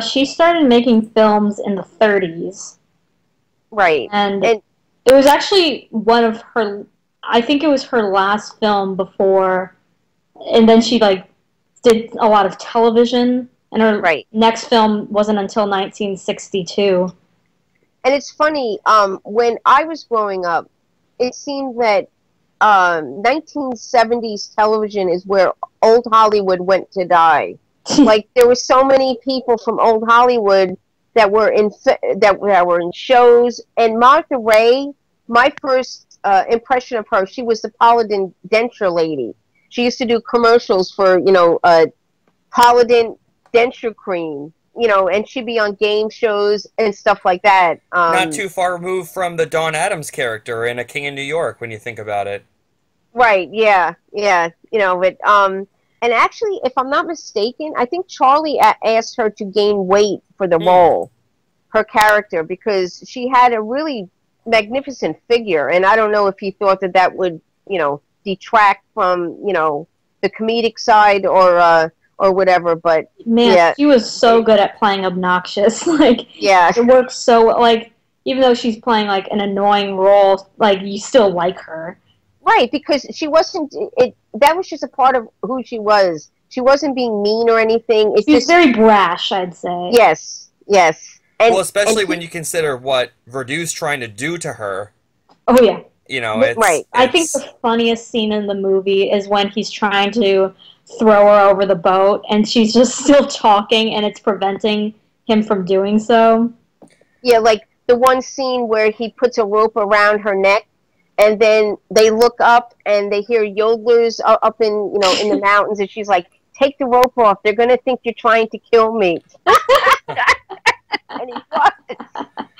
She started making films in the 30s. Right. And And it was actually one of her, I think it was her last film before, and then she like did a lot of television, and her right. next film wasn't until 1962. And it's funny, when I was growing up, it seemed that 1970s television is where old Hollywood went to die. Like there were so many people from old Hollywood that were in shows. And Martha Raye, my first impression of her, she was the Paladin denture lady. She used to do commercials for Paladin denture cream. And she'd be on game shows and stuff like that. Not too far removed from the Dawn Addams character in A King in New York, when you think about it. Right, yeah. But, and actually, if I'm not mistaken, I think Charlie asked her to gain weight for the role, her character, because she had a really magnificent figure, and I don't know if he thought that would, detract from, the comedic side or whatever, but man, yeah. She was so good at playing obnoxious. Like, yeah, it works so, like, even though she's playing like an annoying role, like you still like her. Right, because she wasn't. That was just a part of who she was. She wasn't being mean or anything. She was very brash, I'd say. Yes. Well, especially when you consider what Verdu's trying to do to her. Oh yeah. Right. I think the funniest scene in the movie is when he's trying to throw her over the boat, and she's just still talking, and it's preventing him from doing so. Yeah, like the one scene where he puts a rope around her neck, and then they look up and they hear yodelers up in in the mountains, and she's like, "Take the rope off. They're gonna think you're trying to kill me." And he was.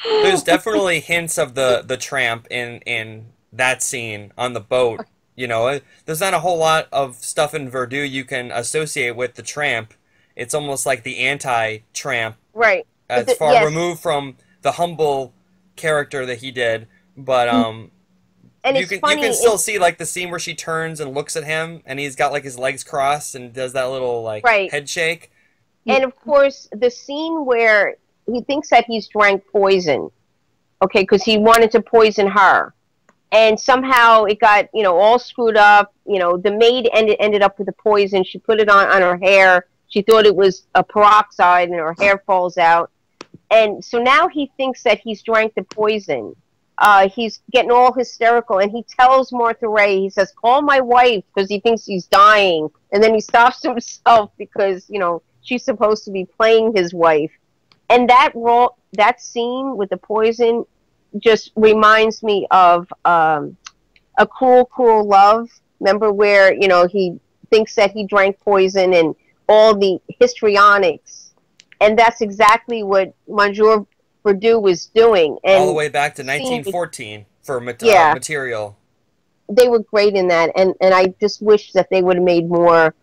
There's definitely hints of the tramp in that scene on the boat. There's not a whole lot of stuff in Verdu you can associate with the tramp. It's almost like the anti-tramp. Right. It's far removed from the humble character that he did, but and you can still see like the scene where she turns and looks at him, and he's got like his legs crossed and does that little like head shake. And of course, the scene where he thinks that he's drank poison, okay, because he wanted to poison her, and somehow it got all screwed up. The maid ended up with the poison. She put it on her hair. She thought it was a peroxide, and her hair falls out. And so now he thinks that he's drank the poison. He's getting all hysterical, and he tells Martha Raye, he says, "Call my wife," because he thinks he's dying. And then he stops himself because, she's supposed to be playing his wife. And that scene with the poison just reminds me of A Cruel, Cruel Love. Remember where, he thinks that he drank poison and all the histrionics. And that's exactly what Monsieur Verdu was doing. And all the way bahave to 1914 for Material. They were great in that, and I just wish that they would have made more.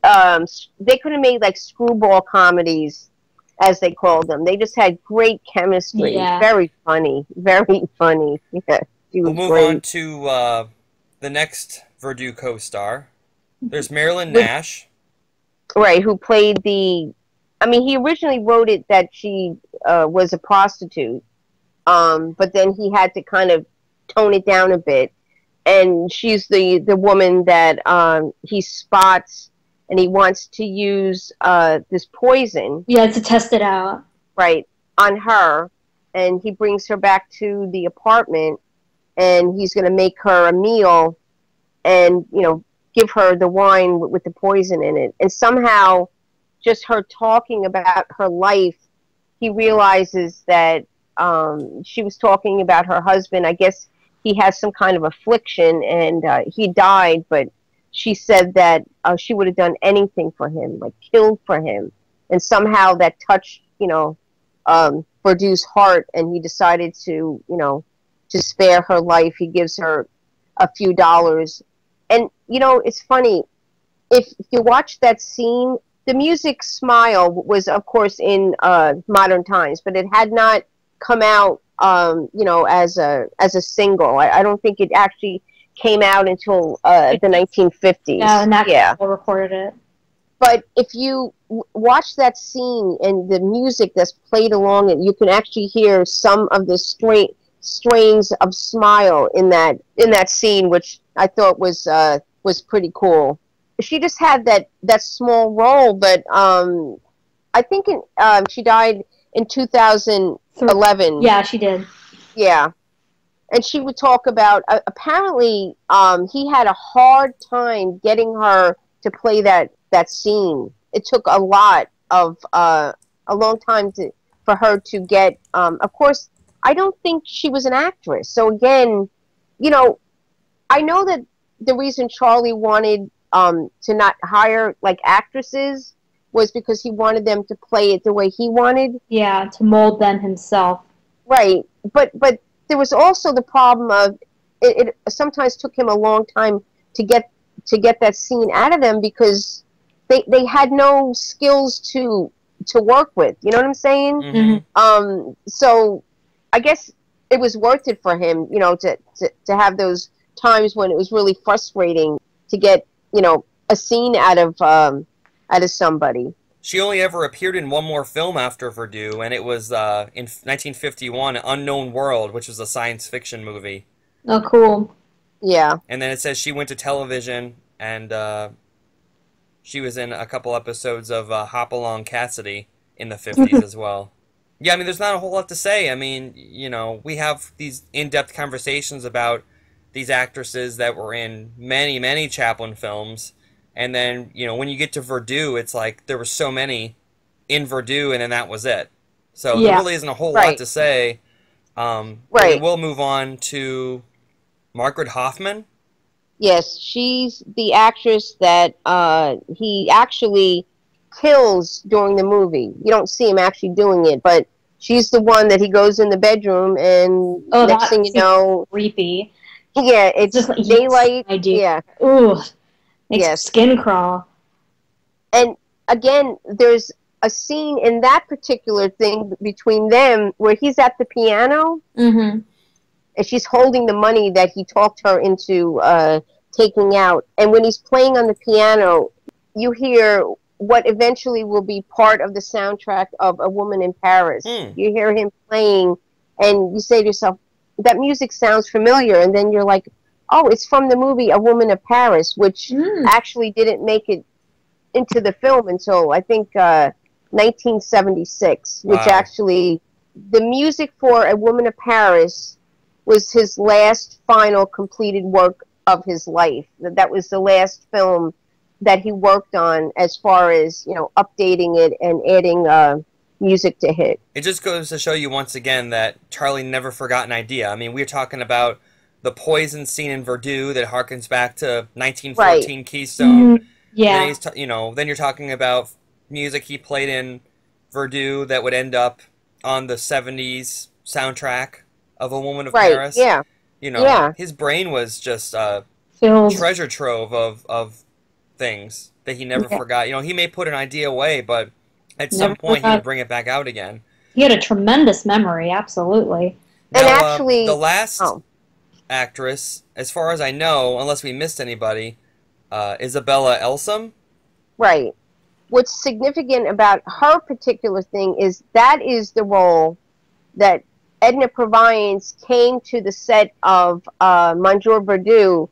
They could have made like screwball comedies, as they called them. They just had great chemistry. Yeah. Very funny. Very funny. Yeah, we'll move on to the next Verdu co-star. There's Marilyn Nash. Right, who played the... I mean, he originally wrote it that she was a prostitute, but then he had to kind of tone it down a bit. And she's the woman that he spots, and he wants to use this poison. Yeah, to test it out. Right, on her. And he brings her back to the apartment, and he's going to make her a meal and, give her the wine with the poison in it. And somehow, just her talking about her life, he realizes that she was talking about her husband. I guess he has some kind of affliction, and he died, but she said that she would have done anything for him, like killed for him. And somehow that touched, Verdu's heart, and he decided to, to spare her life. He gives her a few dollars. And, it's funny, if you watch that scene, the music Smile was, of course, in modern times, but it had not come out, as a single. I don't think it actually came out until the 1950s. Yeah, and that recorded it. But if you watch that scene and the music that's played along it, you can actually hear some of the strains of Smile in that scene, which I thought was pretty cool. She just had that small role, but I think she died in 2011. Yeah, she did. Yeah. And she would talk about, apparently, he had a hard time getting her to play that scene. It took a long time for her to get, of course, I don't think she was an actress. So again, I know that the reason Charlie wanted to not hire like actresses was because he wanted them to play it the way he wanted. Yeah, to mold them himself. Right. But there was also the problem of it sometimes took him a long time to get that scene out of them because they had no skills to work with. You know what I'm saying? Mm-hmm. So I guess it was worth it for him, to have those times when it was really frustrating to get, a scene out of somebody. She only ever appeared in one more film after Verdú, and it was in 1951, Unknown World, which was a science fiction movie. Oh, cool. Yeah. And then it says she went to television, and she was in a couple episodes of Hop Along Cassidy in the 50s as well. Yeah, I mean, there's not a whole lot to say. I mean, we have these in-depth conversations about these actresses that were in many, many Chaplin films. And then, when you get to Verdú, it's like there were so many in Verdú, and then that was it. So there really isn't a whole lot to say. We will move on to Margaret Hoffman. Yes, she's the actress that he actually kills during the movie. You don't see him actually doing it, but she's the one that he goes in the bedroom, and next thing you know... creepy. Yeah, it's just like daylight. Yeah. Ooh. Makes skin crawl. And again, there's a scene in that particular thing between them where he's at the piano, and she's holding the money that he talked her into taking out. And when he's playing on the piano, you hear what eventually will be part of the soundtrack of A Woman in Paris. You hear him playing, and you say to yourself, that music sounds familiar, and then you're like, oh, it's from the movie A Woman of Paris, which actually didn't make it into the film until, I think, 1976, which actually, the music for A Woman of Paris was his last final completed work of his life. That was the last film that he worked on as far as, updating it and adding music to it. It just goes to show you once again that Charlie never forgot an idea. I mean, we're talking about the poison scene in Verdú that harkens back to 1914 Keystone. Yeah. Then you're talking about music he played in Verdú that would end up on the 70s soundtrack of A Woman of Paris. Yeah. His brain was just a treasure trove of things that he never forgot. He may put an idea away, but at some point he would bring it back out again. He had a tremendous memory, absolutely. Now, and actually, the last actress, as far as I know, unless we missed anybody, Isabella Elsem. Right. What's significant about her particular thing is that is the role that Edna Purviance came to the set of Monsieur Verdú,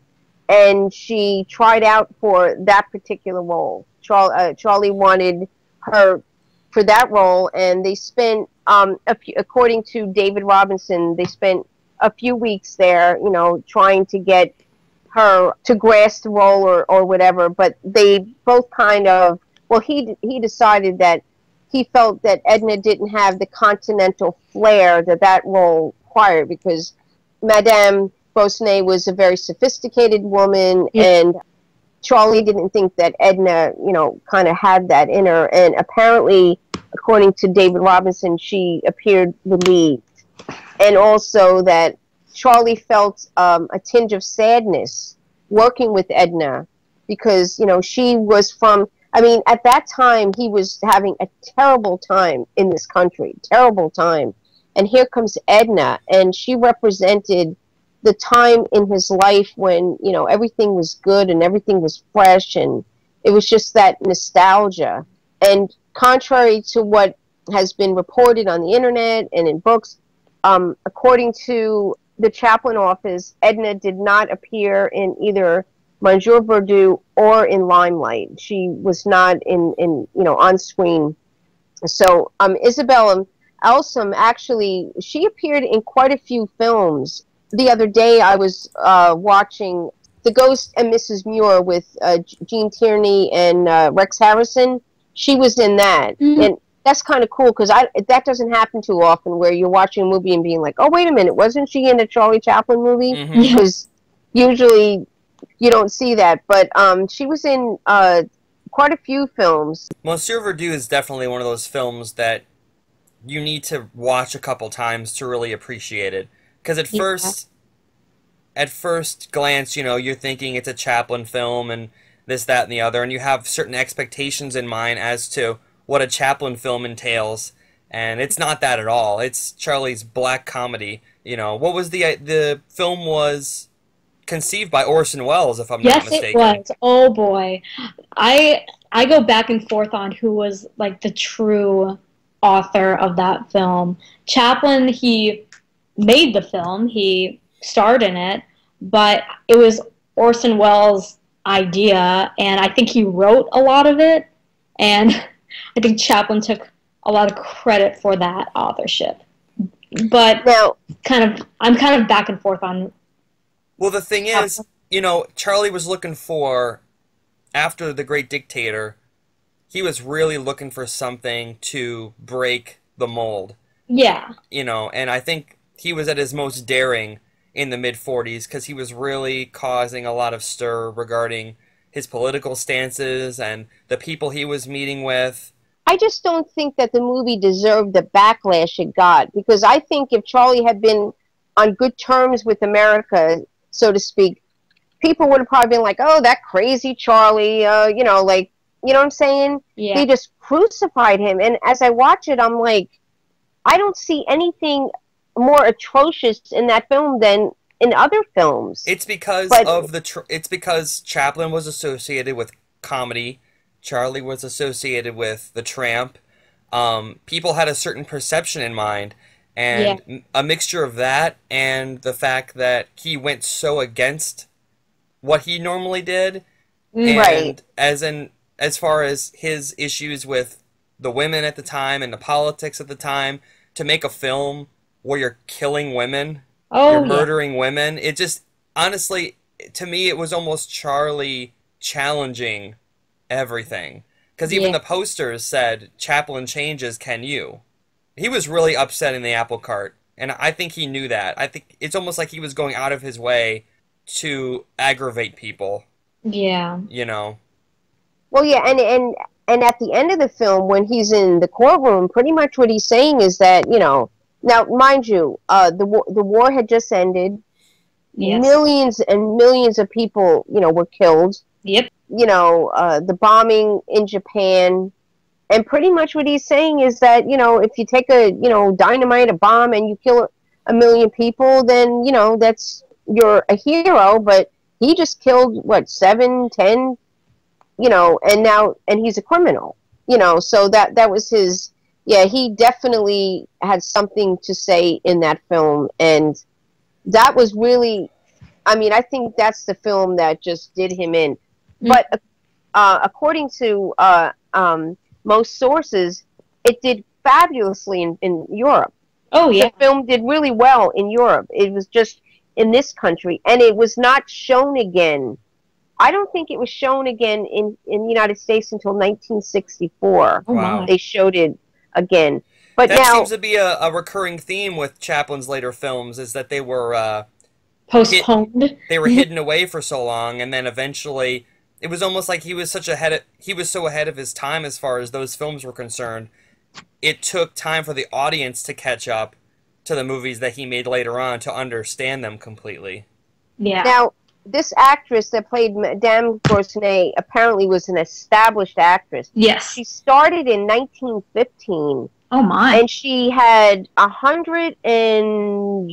and she tried out for that particular role. Charlie wanted her for that role, and they spent, according to David Robinson, they spent a few weeks there, trying to get her to grasp the role or whatever. But they both kind of, he decided that he felt that Edna didn't have the continental flair that role required, because Madame Bossuet was a very sophisticated woman, and Charlie didn't think that Edna, kind of had that in her. And apparently, according to David Robinson, she appeared relieved. And also that Charlie felt a tinge of sadness working with Edna, because, she was from I mean, at that time, he was having a terrible time in this country, terrible time. And here comes Edna, and she represented the time in his life when, you know, everything was good and everything was fresh, and it was just that nostalgia. And contrary to what has been reported on the internet and in books, according to the Chaplin office, Edna did not appear in either Monsieur Verdoux or in Limelight. She was not in on screen. So Isabella Elsom, actually, she appeared in quite a few films. The other day I was watching The Ghost and Mrs. Muir with Gene Tierney and Rex Harrison. She was in that. Mm-hmm. And that's kind of cool because that doesn't happen too often, where you're watching a movie and being like, oh, wait a minute, wasn't she in a Charlie Chaplin movie? Mm-hmm. Because usually you don't see that. But she was in quite a few films. Monsieur Verdoux is definitely one of those films that you need to watch a couple times to really appreciate it. Because at first glance, you know, you're thinking it's a Chaplin film and this, that, and the other, and you have certain expectations in mind as to what a Chaplin film entails, and it's not that at all. It's Charlie's black comedy. You know, what was the film was conceived by Orson Welles, if I'm not mistaken. Yes, it was. Oh boy, I go back and forth on who was like the true author of that film. Chaplin, he made the film, he starred in it, but it was Orson Welles' idea, and I think he wrote a lot of it, and I think Chaplin took a lot of credit for that authorship. But now, I'm kind of back and forth on. Well, the thing is, you know, Charlie was looking for, after The Great Dictator, he was really looking for something to break the mold. Yeah. You know, and I think he was at his most daring in the mid-40s because he was really causing a lot of stir regarding his political stances and the people he was meeting with. I just don't think that the movie deserved the backlash it got, because I think if Charlie had been on good terms with America, so to speak, people would have probably been like, oh, that crazy Charlie, you know what I'm saying? Yeah. They just crucified him. And as I watch it, I'm like, I don't see anything more atrocious in that film than in other films. It's because it's because Chaplin was associated with comedy. Charlie was associated with the tramp. People had a certain perception in mind, and a mixture of that and the fact that he went so against what he normally did, and as far as his issues with the women at the time and the politics at the time, to make a film where you're killing women, you're murdering women, it just, honestly, to me, it was almost Charlie challenging everything. Because even the posters said, Chaplin changes, can you? He was really upsetting the apple cart, and I think he knew that. I think it's almost like he was going out of his way to aggravate people. Yeah. You know? Well, yeah, and at the end of the film, when he's in the courtroom, pretty much what he's saying is that, you know, now, mind you, the war had just ended. Yes. Millions and millions of people, you know, were killed. Yep. You know, the bombing in Japan. And pretty much what he's saying is that, you know, if you take dynamite, a bomb, and you kill a million people, then, you know, you're a hero. But he just killed, 7, 10, you know, and he's a criminal, you know, so that was his. Yeah, he definitely had something to say in that film, and that was really, I mean, I think that's the film that just did him in. Mm-hmm. But according to most sources, it did fabulously in Europe. Oh, yeah. The film did really well in Europe. It was just in this country, and it was not shown again. I don't think it was shown again in the United States until 1964. Wow. They showed it again. But that now seems to be a recurring theme with Chaplin's later films, is that they were postponed. They were hidden away for so long, and then eventually it was almost like he was so ahead of his time as far as those films were concerned. It took time for the audience to catch up to the movies that he made later on to understand them completely. Yeah. Now, this actress that played Madame Gournay apparently was an established actress. Yes. She started in 1915. Oh my! And she had 100 and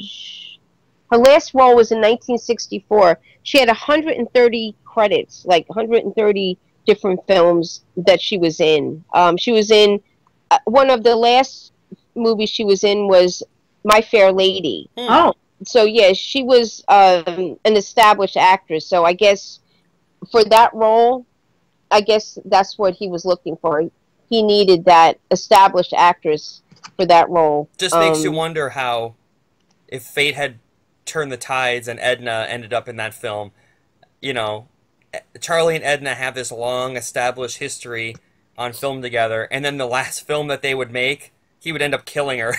her last role was in 1964. She had 130 credits, like 130 different films that she was in. She was in one of the last movies she was in was My Fair Lady. Oh, So yeah, she was an established actress. So I guess for that role, I guess that's what he was looking for. He needed that established actress for that role. Just makes you wonder how, if fate had turned the tides and Edna ended up in that film, you know, Charlie and Edna have this long established history on film together, and then the last film that they would make, he would end up killing her.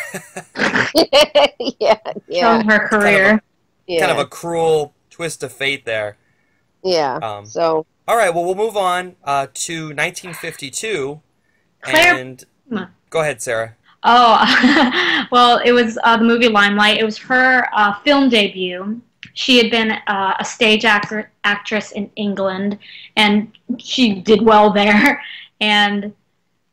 Yeah. from her career. Kind of a cruel twist of fate there. Yeah. So. All right. Well, we'll move on to 1952. Claire. And go ahead, Sarah. Oh, well, it was the movie Limelight. It was her film debut. She had been a stage actress in England, and she did well there. And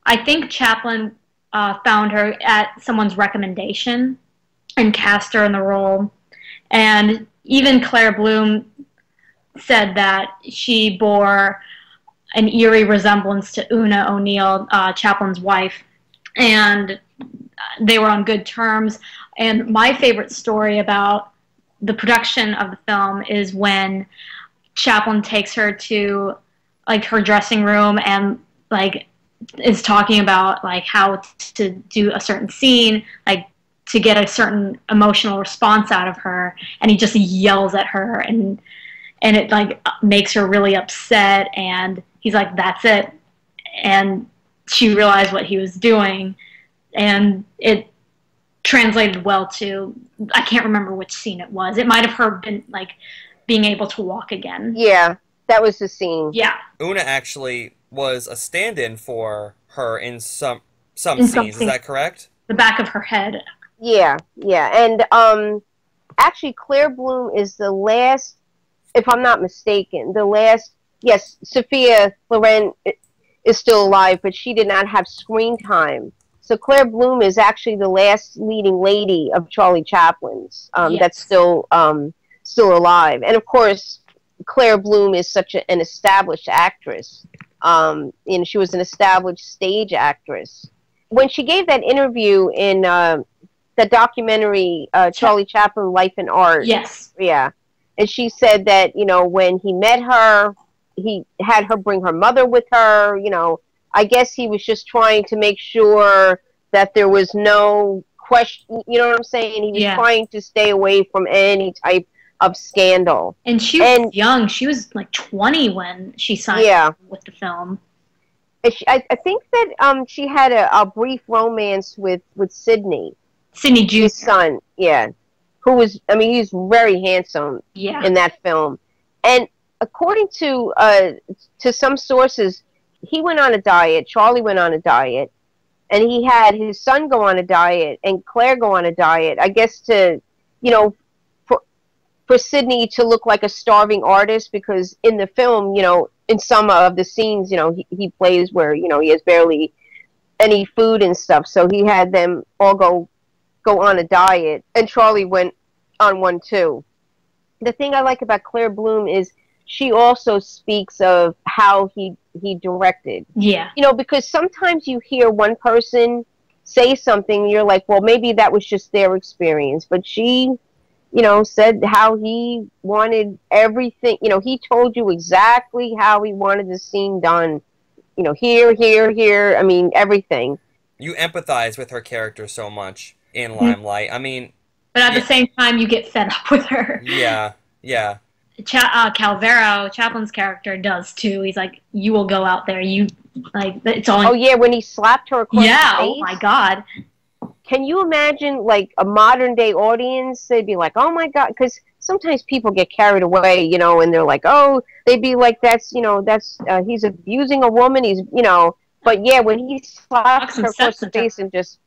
I think Chaplin found her at someone's recommendation and cast her in the role. And even Claire Bloom said that she bore an eerie resemblance to Una O'Neill, Chaplin's wife, and they were on good terms. And my favorite story about the production of the film is when Chaplin takes her to like her dressing room and like is talking about like how to do a certain scene, like to get a certain emotional response out of her, and he just yells at her, and it like makes her really upset, and he's like, that's it. And she realized what he was doing, and it translated well to, I can't remember which scene it was. It might have her been like being able to walk again. Yeah, that was the scene. Yeah. Una actually was a stand-in for her in some scenes. Is that correct? The back of her head. Yeah. And actually Claire Bloom is the last, if I'm not mistaken, yes, Sophia Loren is still alive, but she did not have screen time. So Claire Bloom is actually the last leading lady of Charlie Chaplin's that's still alive. And of course, Claire Bloom is such an established actress. And she was an established stage actress. When she gave that interview in the documentary Charlie Chaplin, Life and Art. Yes. Yeah. And she said that, when he met her, he had her bring her mother with her. I guess he was just trying to make sure that there was no question. You know what I'm saying? He was trying to stay away from any type of scandal. And she was young. She was like 20 when she signed with the film. I think that she had a brief romance with Sidney Jr. His son, who was, he's very handsome in that film. And according to some sources, he went on a diet, Charlie went on a diet, and he had his son go on a diet and Claire go on a diet, I guess to, for Sidney to look like a starving artist, because in the film, in some of the scenes, he plays where, he has barely any food and stuff, so he had them all go on a diet, and Charlie went on one too. The thing I like about Claire Bloom is she also speaks of how he directed. Yeah. Because sometimes you hear one person say something, and you're like, well, maybe that was just their experience. But she, said how he wanted everything. He told you exactly how he wanted the scene done. Here, here, everything. You empathize with her character so much in Limelight. But at the same time, you get fed up with her. Yeah. Calvero, Chaplin's character, does too. He's like, you will go out there. You like it's all. Oh yeah, when he slapped her across the face. Oh my God. Can you imagine like a modern day audience? They'd be like, oh my God, because sometimes people get carried away, and they're like, oh, they'd be like, that's he's abusing a woman. He's but yeah, when he slaps her across the face and just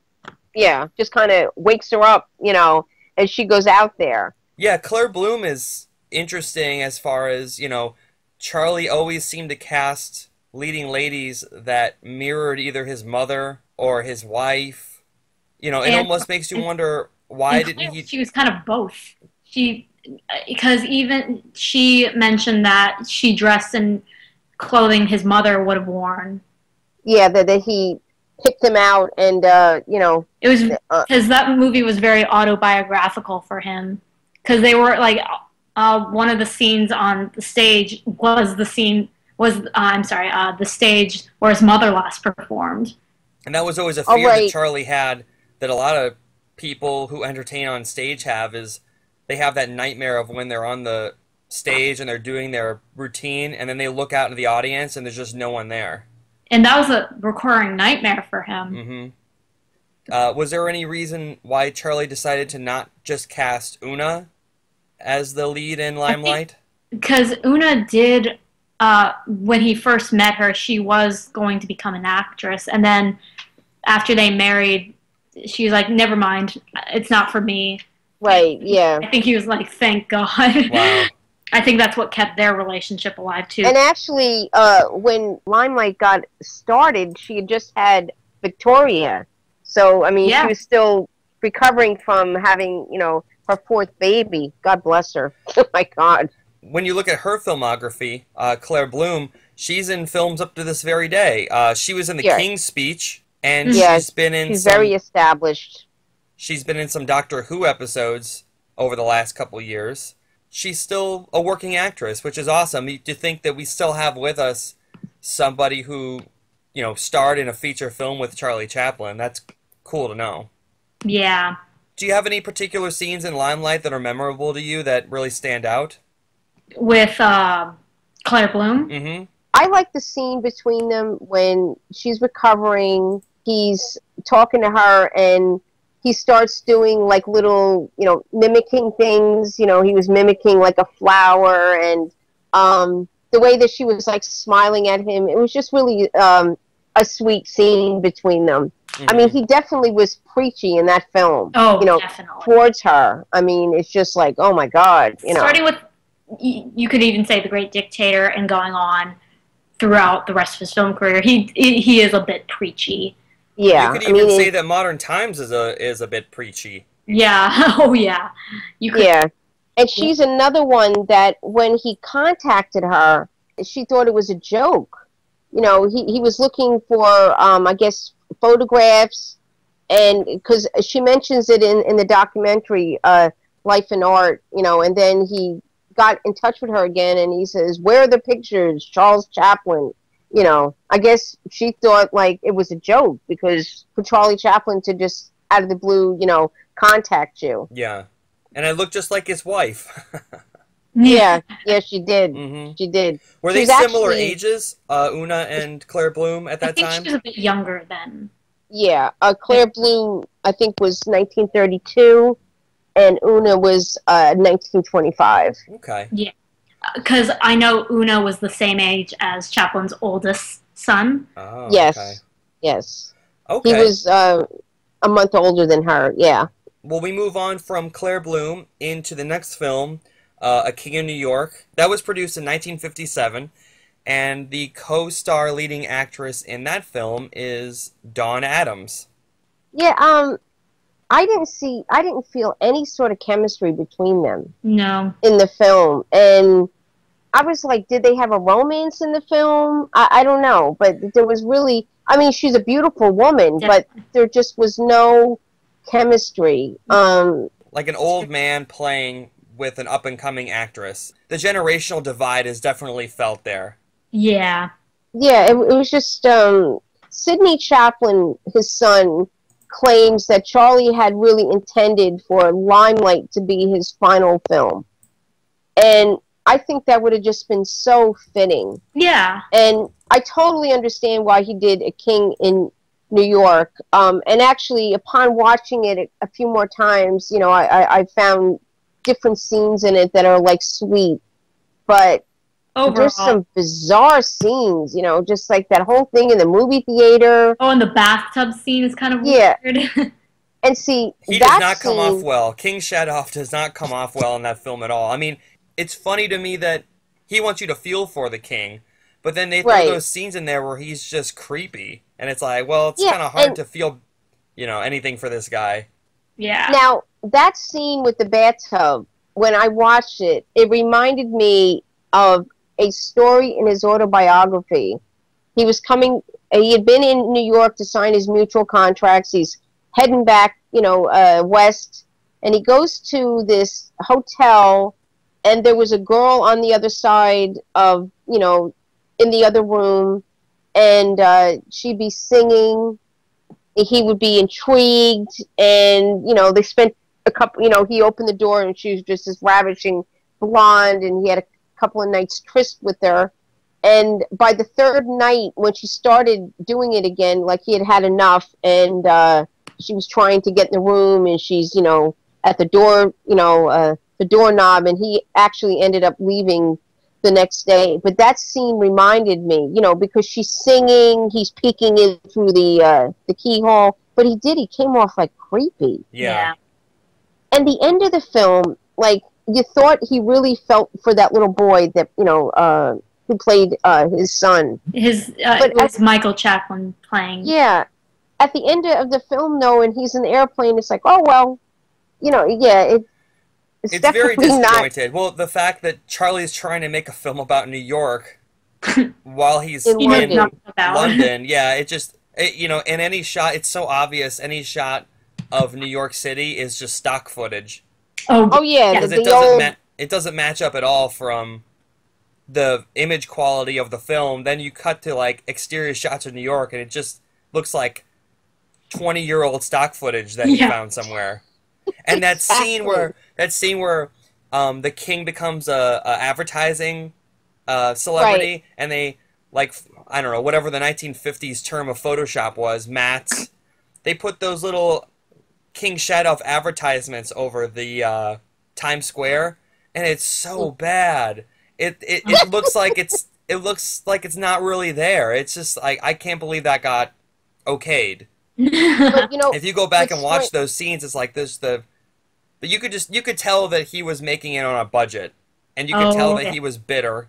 kind of wakes her up, and she goes out there. Yeah, Claire Bloom is interesting as far as, Charlie always seemed to cast leading ladies that mirrored either his mother or his wife. It almost makes you wonder, why didn't he... She was kind of both. Because even she mentioned that she dressed in clothing his mother would have worn. Yeah, that he picked them out, and it was because that movie was very autobiographical for him. Because they were like, one of the scenes on the stage was the stage where his mother last performed. And that was always a fear that Charlie had, that a lot of people who entertain on stage have, is they have that nightmare of when they're on the stage and they're doing their routine, and then they look out into the audience and there's just no one there. And that was a recurring nightmare for him. Mm-hmm. Was there any reason why Charlie decided to not just cast Una as the lead in Limelight? Because Una did, when he first met her, she was going to become an actress. And then after they married, she was like, never mind, it's not for me. Right, yeah. I think he was like, thank God. Wow. I think that's what kept their relationship alive, too. And actually, when Limelight got started, she had just had Victoria. So, I mean, she was still recovering from having, her fourth baby. God bless her. Oh, my God. When you look at her filmography, Claire Bloom, she's in films up to this very day. She was in The King's Speech, and she's been in very established. She's been in some Doctor Who episodes over the last couple years. She's still a working actress, which is awesome. To think that we still have with us somebody who, starred in a feature film with Charlie Chaplin. That's cool to know. Yeah. Do you have any particular scenes in Limelight that are memorable to you that really stand out? With Claire Bloom? Mm-hmm. I like the scene between them when she's recovering. He's talking to her, and he starts doing like little, mimicking things. He was mimicking like a flower, and the way that she was like smiling at him, it was just really a sweet scene between them. Mm-hmm. I mean, he definitely was preachy in that film. Oh, definitely. Towards her. I mean, it's just like, oh my God. Starting with, you could even say The Great Dictator, and going on throughout the rest of his film career, he is a bit preachy. Yeah, you could even say that Modern Times is a bit preachy. Yeah. Oh, yeah. Yeah, and she's another one that when he contacted her, she thought it was a joke. He was looking for, I guess, photographs, and because she mentions it in the documentary, Life and Art, and then he got in touch with her again, and he says, "Where are the pictures, Charles Chaplin?" I guess she thought like it was a joke, because for Charlie Chaplin to just out of the blue, contact you. Yeah. And I look just like his wife. Yeah, she did. Mm-hmm. She did. Were they similar ages, Una and Claire Bloom, at that time? I think she was a bit younger then. Yeah, Claire Bloom, I think, was 1932, and Una was 1925. Okay. Yeah. Because I know Una was the same age as Chaplin's oldest son. Oh, yes. Okay. Yes. Okay. He was a month older than her, yeah. Well, we move on from Claire Bloom into the next film, A King in New York. That was produced in 1957, and the co-star leading actress in that film is Dawn Addams. Yeah, I didn't feel any sort of chemistry between them. No. In the film. And I was like, did they have a romance in the film? I don't know. But there was really, I mean, she's a beautiful woman, but there just was no chemistry. Like an old man playing with an up-and-coming actress. The generational divide is definitely felt there. Yeah. Yeah, it was just, Sidney Chaplin, his son, claims that Charlie had really intended for Limelight to be his final film. And I think that would have just been so fitting. Yeah. And I totally understand why he did A King in New York. And actually, upon watching it a few more times, I found different scenes in it that are, like, sweet. But there's some bizarre scenes, just like that whole thing in the movie theater. Oh, and the bathtub scene is kind of weird. And see, he does not come off well. King Shadoff does not come off well in that film at all. I mean, it's funny to me that he wants you to feel for the king, but then they throw Right. those scenes in there where he's just creepy, and it's like, well, it's Yeah, kind of hard and to feel, anything for this guy. Yeah. now that scene with the bathtub, when I watched it, it reminded me of a story in his autobiography. He was coming. He had been in New York to sign his mutual contracts. He's heading back, west, and he goes to this hotel, and there was a girl on the other side of, in the other room, and she'd be singing. He would be intrigued, and they spent a couple. He opened the door, and she was just this ravishing blonde, and he had a couple of nights tryst with her. And by the third night, when she started doing it again, like he had had enough, and she was trying to get in the room, and she's, at the door, the doorknob, and he actually ended up leaving the next day. But that scene reminded me, because she's singing, he's peeking in through the keyhole, but he came off like creepy. Yeah. And the end of the film, like, you thought he really felt for that little boy that, who played his son. It was Michael Chaplin playing. Yeah. At the end of the film, though, and he's in the airplane, it's like, oh, well, it's very definitely not. disjointed. Well, the fact that Charlie's trying to make a film about New York while he's In in London. London, yeah, in any shot, it's so obvious. Any shot of New York City is just stock footage. Oh, yeah. Because it doesn't match up at all from the image quality of the film. Then you cut to like exterior shots of New York, and it just looks like 20-year-old stock footage that he found somewhere. And that scene where the king becomes a advertising celebrity, Right. and they, like, I don't know, whatever the 1950s term of Photoshop was, mats. They put those little King Shadow advertisements over the Times Square, and it's so bad. It looks like it's not really there. It's just like, I can't believe that got okayed. But, If you go back and watch those scenes, it's like but you could tell that he was making it on a budget, and you could tell that he was bitter.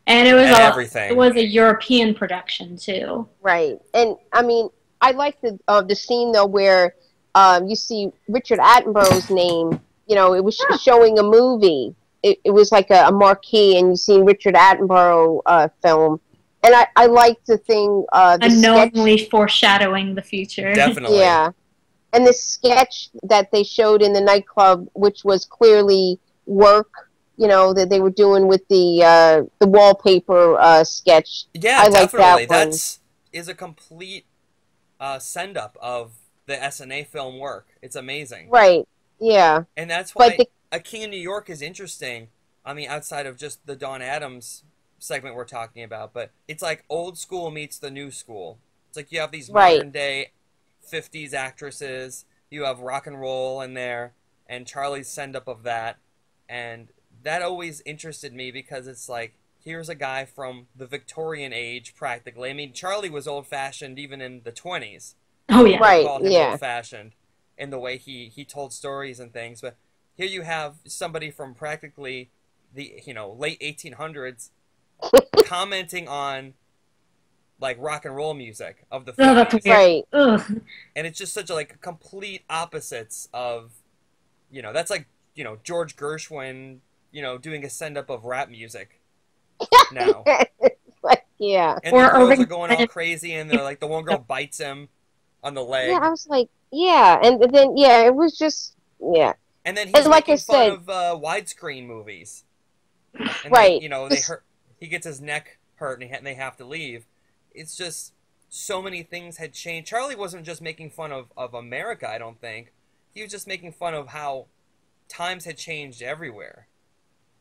And it was everything. It was a European production too. Right. And I mean, I like the scene though where you see Richard Attenborough's name. It was showing a movie. It was like a marquee, and you see Richard Attenborough film. And I like the thing. Unknowingly foreshadowing the future. Definitely. Yeah. And the sketch that they showed in the nightclub, which was clearly work, that they were doing with the wallpaper sketch. Yeah, I like definitely. That is a complete send-up of the SNA film work. It's amazing. Right. Yeah. And that's why A King of New York is interesting. I mean, outside of just the Dawn Addams segment we're talking about, but it's like old school meets the new school. It's like you have these modern day 50s actresses, you have rock and roll in there, and Charlie's send-up of that, and that always interested me because it's like, here's a guy from the Victorian age, practically. I mean, Charlie was old-fashioned even in the 20s. Oh, yeah. Right, Called him yeah. old-fashioned in the way he told stories and things, but here you have somebody from practically the late 1800s commenting on like rock and roll music of the 50s. Right. Ugh. And it's just such a like complete opposites of that's like George Gershwin doing a send up of rap music now. Yeah. And the girls are going all crazy, and they're like, the one girl bites him on the leg. Yeah, I was like, yeah, and then it was just And then he's like making I said, fun of widescreen movies. And right. They hurt. He gets his neck hurt, and they have to leave. It's just so many things had changed. Charlie wasn't just making fun of America, I don't think. He was just making fun of how times had changed everywhere.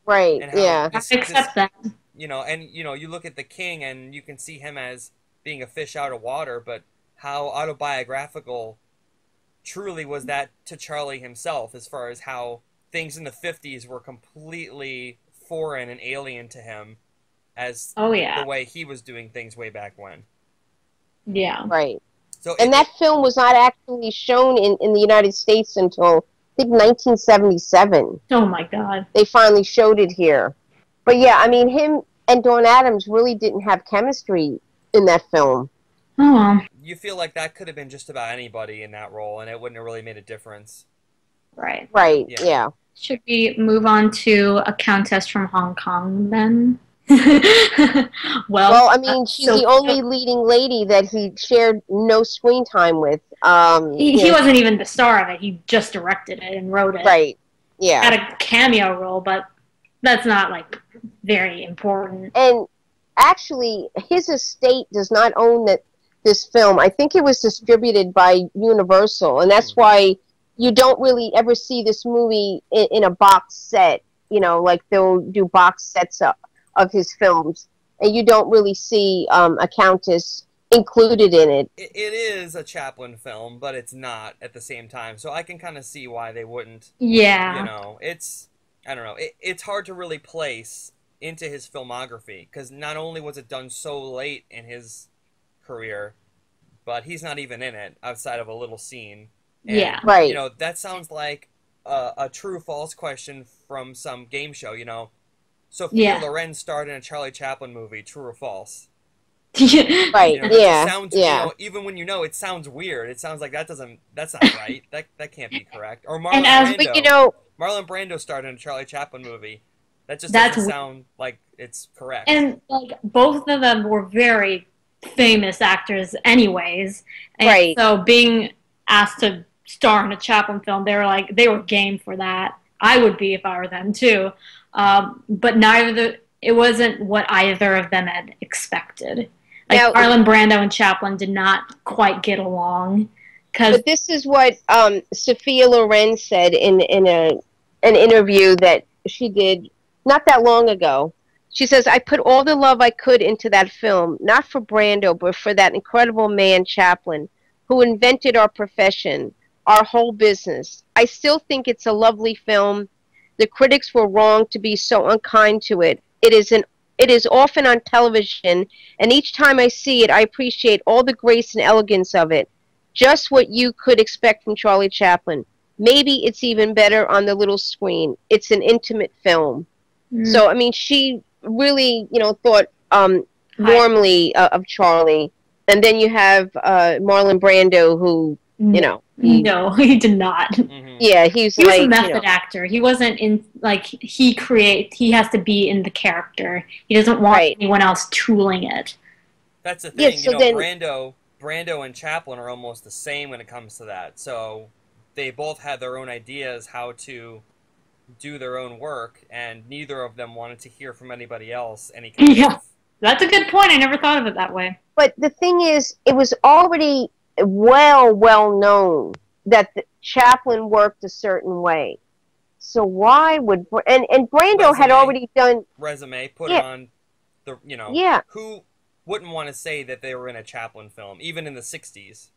Right. And how yeah. I accept that. You look at the king, and you can see him as being a fish out of water, but how autobiographical truly was that to Charlie himself, as far as how things in the 50s were completely foreign and alien to him as the way he was doing things way back when. Yeah. Right. So that film was not actually shown in the United States until think 1977. Oh my God. They finally showed it here. But yeah, I mean, him and Dawn Adams really didn't have chemistry in that film. Oh. You feel like that could have been just about anybody in that role, and it wouldn't have really made a difference. Right. Right, Yeah. yeah. Should we move on to a countess from Hong Kong then? Well, I mean, she's so the only leading lady that he shared no screen time with. he wasn't even the star of it. He just directed it and wrote it. Right, yeah. Had a cameo role, but that's not, like, very important. And actually, his estate does not own this film. I think it was distributed by Universal, and that's why you don't really ever see this movie in a box set. You know, like they'll do box sets of his films, and you don't really see a countess included in it. It is a Chaplin film, but it's not at the same time. So I can kind of see why they wouldn't. Yeah. You know, I don't know. It's hard to really place into his filmography because not only was it done so late in his career, but he's not even in it outside of a little scene. And, Yeah. Right. You know, that sounds like a true-false question from some game show, you know. Sophia Loren starred in a Charlie Chaplin movie, true or false? Right, You know, yeah, sounds, yeah. You know, even when you know, it sounds weird. It sounds like that's not right. that can't be correct. Or Marlon And as Brando. But, you know, Marlon Brando starred in a Charlie Chaplin movie. That just doesn't sound like it's correct. And, like, both of them were very famous actors anyways. And right. so being asked to star in a Chaplin film, they were game for that. I would be if I were them too. But it wasn't what either of them had expected. Like, now, Marlon Brando and Chaplin did not quite get along. But this is what Sophia Loren said in an interview that she did not that long ago. She says, I put all the love I could into that film, not for Brando, but for that incredible man, Chaplin, who invented our profession, our whole business. I still think it's a lovely film. The critics were wrong to be so unkind to it. It is often on television, and each time I see it, I appreciate all the grace and elegance of it. Just what you could expect from Charlie Chaplin. Maybe it's even better on the little screen. It's an intimate film. So, I mean, she really, you know, thought warmly of Charlie. And then you have Marlon Brando, who, you know. No, he did not. Mm-hmm. Yeah, he was a method actor. He wasn't in, like, he has to be in the character. He doesn't want anyone else tooling it. That's the thing, yeah, so Brando and Chaplin are almost the same when it comes to that. So they both had their own ideas how to do their own work, and neither of them wanted to hear from anybody else any kind of... That's a good point. I never thought of it that way. But the thing is, it was already well known that Chaplin worked a certain way. So why would... And Brando had already done... put on the, you know... Yeah. Who wouldn't want to say that they were in a Chaplin film, even in the 60s?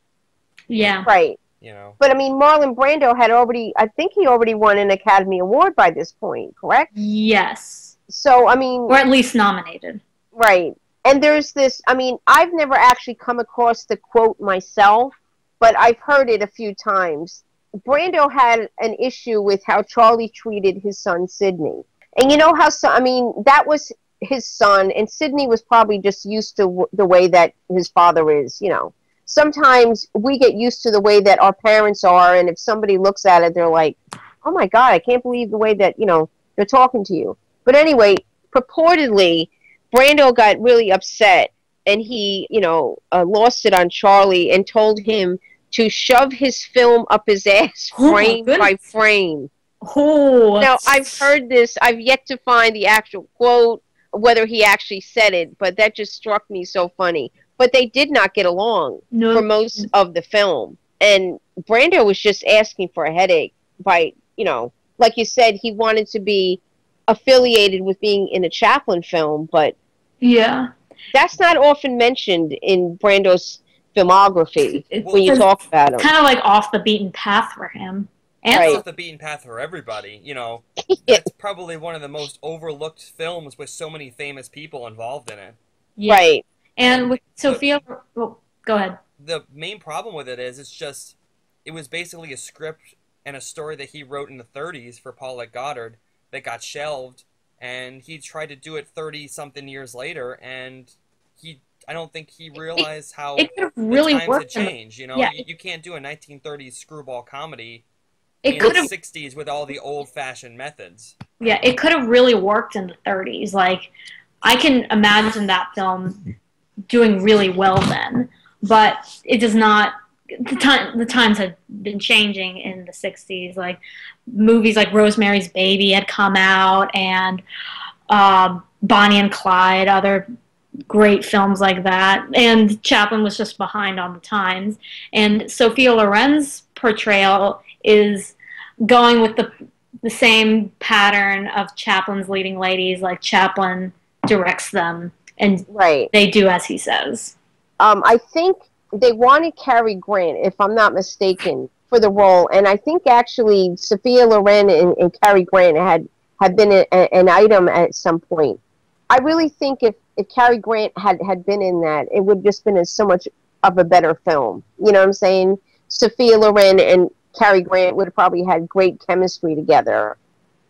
Yeah. Right. You know. But, I mean, Marlon Brando had already... I think he already won an Academy Award by this point, correct? Yes. So, I mean... Or at least nominated. Right. And there's this... I mean, I've never actually come across the quote myself, but I've heard it a few times. Brando had an issue with how Charlie treated his son, Sidney. And you know how... I mean, that was his son, and Sidney was probably just used to the way that his father is, you know. Sometimes we get used to the way that our parents are, and if somebody looks at it, they're like, oh my God, I can't believe the way that, you know, they're talking to you. But anyway, purportedly, Brando got really upset, and he, you know, lost it on Charlie and told him to shove his film up his ass frame by frame. Oh. Now, I've heard this. I've yet to find the actual quote, whether he actually said it, but that just struck me so funny. But they did not get along for most of the film. And Brando was just asking for a headache by, you know, like you said, he wanted to be affiliated with being in a Chaplin film, but yeah, that's not often mentioned in Brando's filmography when you talk about him. Kind of like off the beaten path for him. And off the beaten path for everybody, you know. That's probably one of the most overlooked films with so many famous people involved in it. Yeah. Right. And with Sophia... Well, go ahead. The main problem with it is it was basically a script and a story that he wrote in the 30s for Paulette Goddard that got shelved, and he tried to do it 30-something years later, and I don't think he realized how it could have the really times had worked. changed. You know, Yeah, you can't do a 1930s screwball comedy it in could the have. 60s with all the old-fashioned methods. Yeah, it could have really worked in the 30s. Like, I can imagine that film doing really well then, but it does not. The times had been changing in the 60s. Like, movies like Rosemary's Baby had come out, and Bonnie and Clyde, other great films like that. And Chaplin was just behind on the times. And Sophia Loren's portrayal is going with the same pattern of Chaplin's leading ladies. Like, Chaplin directs them, and Right. they do as he says. I think they wanted Cary Grant, if I'm not mistaken, for the role, and I think actually Sophia Loren and Cary Grant had been an item at some point. I really think if Cary Grant had been in that, it would have just been so much of a better film. You know what I'm saying? Sophia Loren and Cary Grant would have probably had great chemistry together.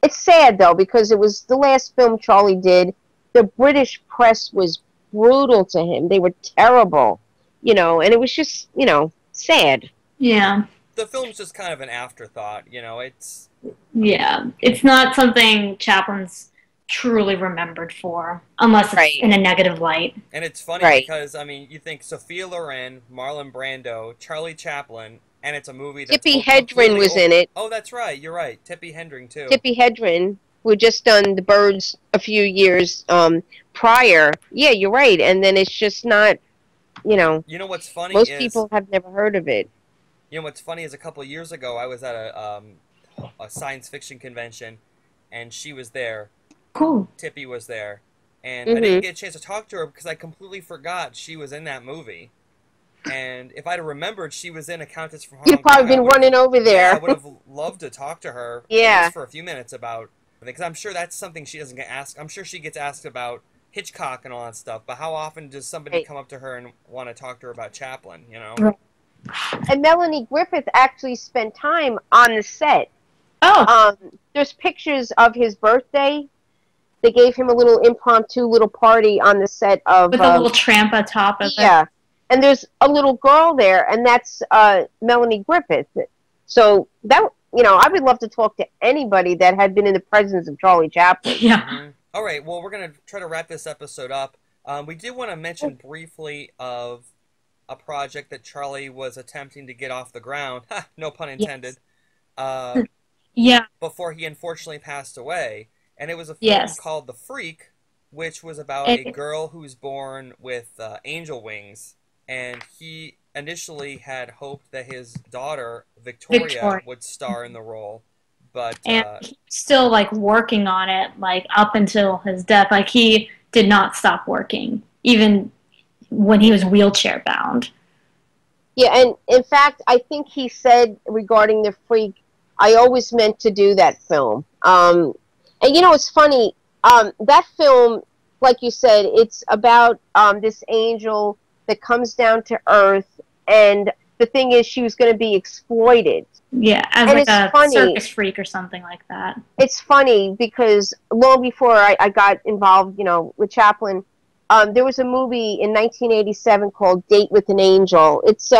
It's sad, though, because it was the last film Charlie did. The British press was brutal to him. They were terrible, you know, and it was just, you know, sad. Yeah. The film's just kind of an afterthought, you know, it's... Yeah. It's not something Chaplin's truly remembered for, unless it's in a negative light. And it's funny because, I mean, you think Sophia Loren, Marlon Brando, Charlie Chaplin, and it's a movie that's... Tippi Hedren was in it. Oh, that's right, you're right. Tippi Hedren, too. Tippi Hedren, who had just done The Birds a few years prior. Yeah, you're right. And then it's just not, you know... You know what's funny most is... people have never heard of it. You know what's funny is a couple of years ago, I was at a science fiction convention, and she was there. Cool. Tippi was there. And I didn't get a chance to talk to her because I completely forgot she was in that movie. And if I'd have remembered she was in A Countess from Hong Kong... You've probably been running over there. Yeah, I would have loved to talk to her just for a few minutes about... Because I'm sure that's something she doesn't get asked. I'm sure she gets asked about Hitchcock and all that stuff, but how often does somebody come up to her and want to talk to her about Chaplin, you know? Right. And Melanie Griffith actually spent time on the set. Oh. There's pictures of his birthday. They gave him a little impromptu little party on the set of... With a little tramp on top of it. Yeah. And there's a little girl there, and that's Melanie Griffith. So, that, you know, I would love to talk to anybody that had been in the presence of Charlie Chaplin. Yeah. Mm-hmm. All right, well, we're going to try to wrap this episode up. We did want to mention briefly of a project that Charlie was attempting to get off the ground. No pun intended. Yeah. Before he unfortunately passed away. And it was a film called The Freak, which was about a girl who's born with angel wings. And he initially had hoped that his daughter, Victoria, would star in the role. But and he's still, like, working on it, like, up until his death. Like, he did not stop working, even when he was wheelchair bound. Yeah, and in fact, I think he said regarding The Freak, I always meant to do that film. And you know, it's funny, that film, like you said, it's about this angel that comes down to Earth, and the thing is, she was going to be exploited. Yeah, as like a circus freak or something like that. It's funny because long before I got involved, you know, with Chaplin, there was a movie in 1987 called Date with an Angel. It's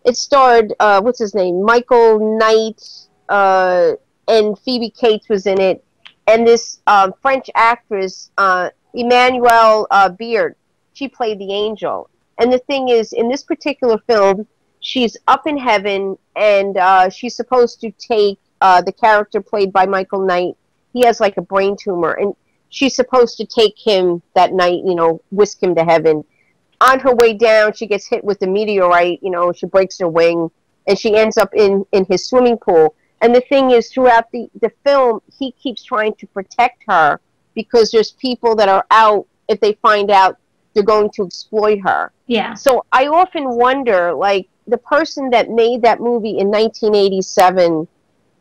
it starred what's his name, Michael Knight, and Phoebe Cates was in it, and this French actress Emmanuelle Beard, she played the angel. And the thing is, in this particular film, she's up in heaven, and she's supposed to take the character played by Michael Knight. He has like a brain tumor, and she's supposed to take him that night, you know, whisk him to heaven. On her way down, she gets hit with a meteorite, you know, she breaks her wing, and she ends up in his swimming pool. And the thing is, throughout the film, he keeps trying to protect her because there's people that are out, if they find out, they're going to exploit her. Yeah. So I often wonder, like, the person that made that movie in 1987,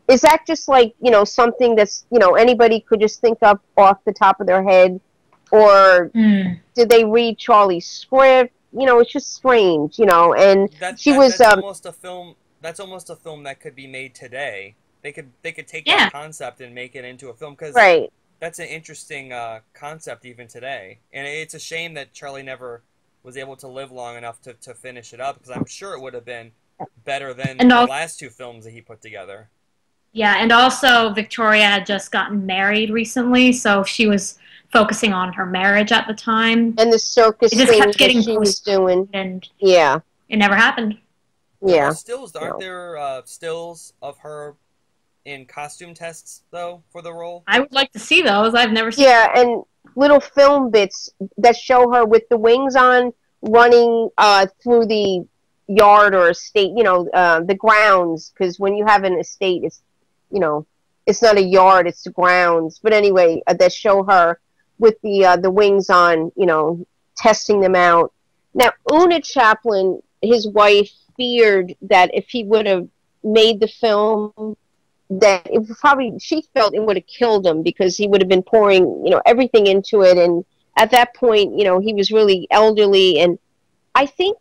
is that just like, you know, something that's, you know, anybody could just think of off the top of their head? Or did they read Charlie's script? You know, it's just strange, you know. And that's she was almost a film that's almost a film that could be made today. They could take Yeah. that concept and make it into a film, because Right. that's an interesting concept even today. And it's a shame that Charlie never was able to live long enough to finish it up, because I'm sure it would have been better than And the last two films that he put together. Yeah, and also Victoria had just gotten married recently, so she was focusing on her marriage at the time. And the circus It just thing kept that getting she was postponed, doing. and Yeah. it never happened. There Yeah. are stills, aren't there stills of her in costume tests, though, for the role? I would like to see those. I've never seen. Yeah, and little film bits that show her with the wings on, running through the yard or estate, the grounds, because when you have an estate, it's, it's not a yard, it's the grounds. But anyway, that show her with the wings on, testing them out. Now, Una Chaplin, his wife, feared that if he would have made the film, that it probably, she felt it would have killed him, because he would have been pouring, everything into it. And at that point, he was really elderly. And I think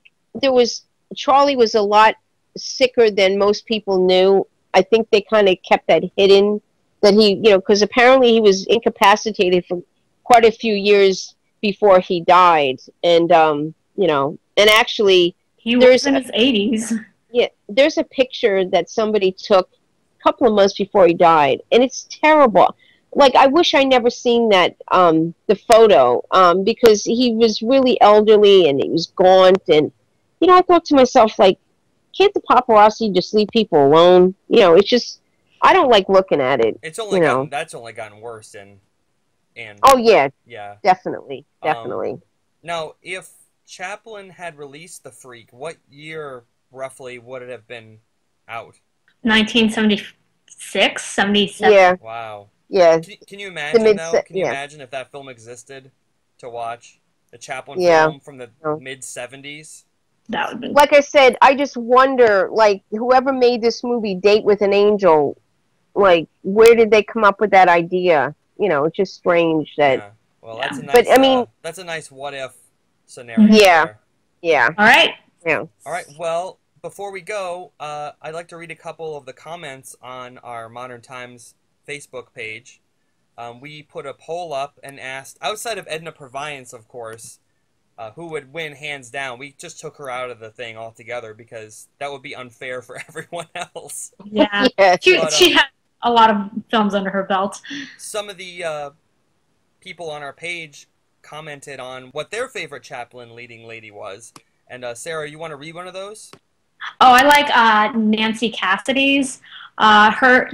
Charlie was a lot sicker than most people knew. I think they kind of kept that hidden, that he, because apparently he was incapacitated for quite a few years before he died. And, and actually, He was in his 80s. Yeah, there's a picture that somebody took couple of months before he died, and it's terrible. Like, I wish I never seen that the photo, because he was really elderly and he was gaunt. And I thought to myself, like, can't the paparazzi just leave people alone? It's just, I don't like looking at it. It's only that's only gotten worse. And oh yeah, yeah, definitely. Now, if Chaplin had released The Freak, what year roughly would it have been out? 1976, 77. Yeah. Wow. Yeah. Can you imagine, though? Can you imagine if that film existed to watch? The Chaplin film from the mid-70s? That would be... Like I said, I just wonder, like, whoever made this movie, Date with an Angel, like, where did they come up with that idea? It's just strange that... Yeah. Well, that's a nice, but, I mean... that's a nice what-if scenario. Yeah. There. Yeah. All right. Yeah. All right, well... Before we go, I'd like to read a couple of the comments on our Modern Times Facebook page. We put a poll up and asked, outside of Edna Purviance, of course, who would win hands down. We just took her out of the thing altogether because that would be unfair for everyone else. Yeah, she had a lot of films under her belt. Some of the people on our page commented on what their favorite Chaplin leading lady was. And Sarah, you want to read one of those? Oh, I like Nancy Cassidy's.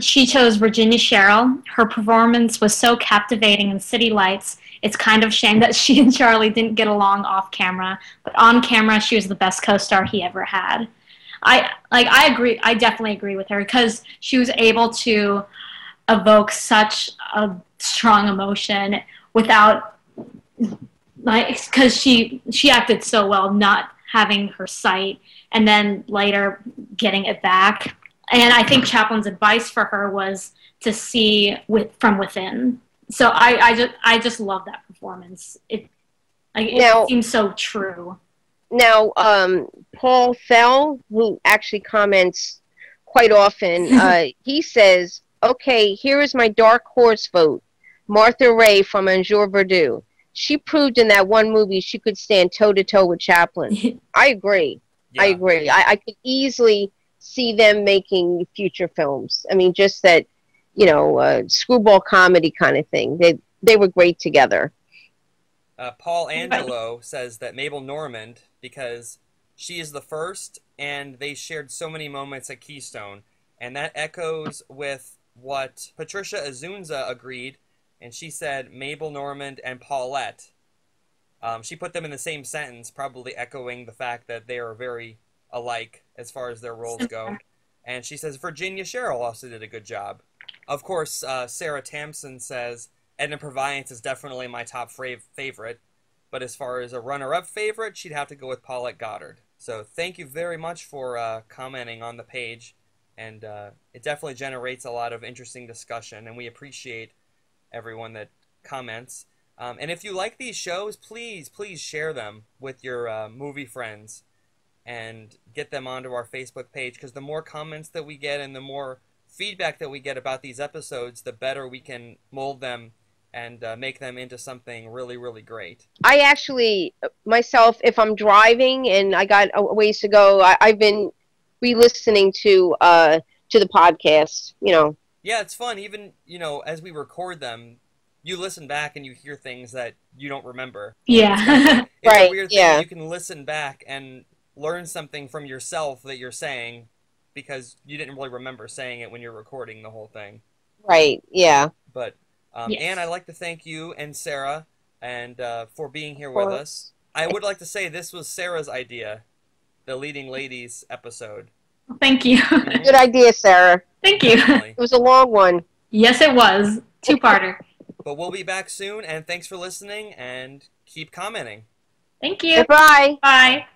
She chose Virginia Sherrill. Her performance was so captivating in City Lights. It's kind of a shame that she and Charlie didn't get along off camera, but on camera, she was the best co-star he ever had. I agree. I definitely agree with her because she was able to evoke such a strong emotion without, because she acted so well, not having her sight, and then later getting it back. And I think Chaplin's advice for her was to see from within. So I just love that performance. It seems so true. Now, Paul Fell, who actually comments quite often, he says, okay, here is my dark horse vote. Martha Ray from Anjou Verdun. She proved in that one movie she could stand toe-to-toe with Chaplin. I agree. Yeah. I agree. I could easily see them making future films. I mean, just that, screwball comedy kind of thing. They were great together. Paul Angelo says that Mabel Normand, because she is the first, and they shared so many moments at Keystone, and that echoes with what Patricia Azunza agreed, and she said Mabel Normand and Paulette. She put them in the same sentence, probably echoing the fact that they are very alike as far as their roles go. And she says Virginia Sherrill also did a good job. Of course, Sarah Tamson says Edna Purviance is definitely my top favorite, but as far as a runner-up favorite, she'd have to go with Paulette Goddard. So thank you very much for commenting on the page, and it definitely generates a lot of interesting discussion, and we appreciate everyone that comments. And if you like these shows, please share them with your movie friends. and get them onto our Facebook page, because the more comments that we get and the more feedback that we get about these episodes, the better we can mold them and make them into something really, really great. I actually, myself, if I'm driving and I got a ways to go, I've been re-listening to the podcast, you know. Yeah, it's fun. Even, you know, as we record them, you listen back and you hear things that you don't remember. Yeah. It's Right, a weird thing. yeah. You can listen back and learn something from yourself that you're saying because you didn't really remember saying it when you're recording the whole thing. Right, yeah. But, Yes. Anne, I'd like to thank you and Sarah and for being here with us. I would like to say this was Sarah's idea, the Leading Ladies episode. Thank you. Good idea, Sarah. Thank you. Definitely. It was a long one. Yes, it was. Two-parter. But we'll be back soon, and thanks for listening, and keep commenting. Thank you. Goodbye. Bye.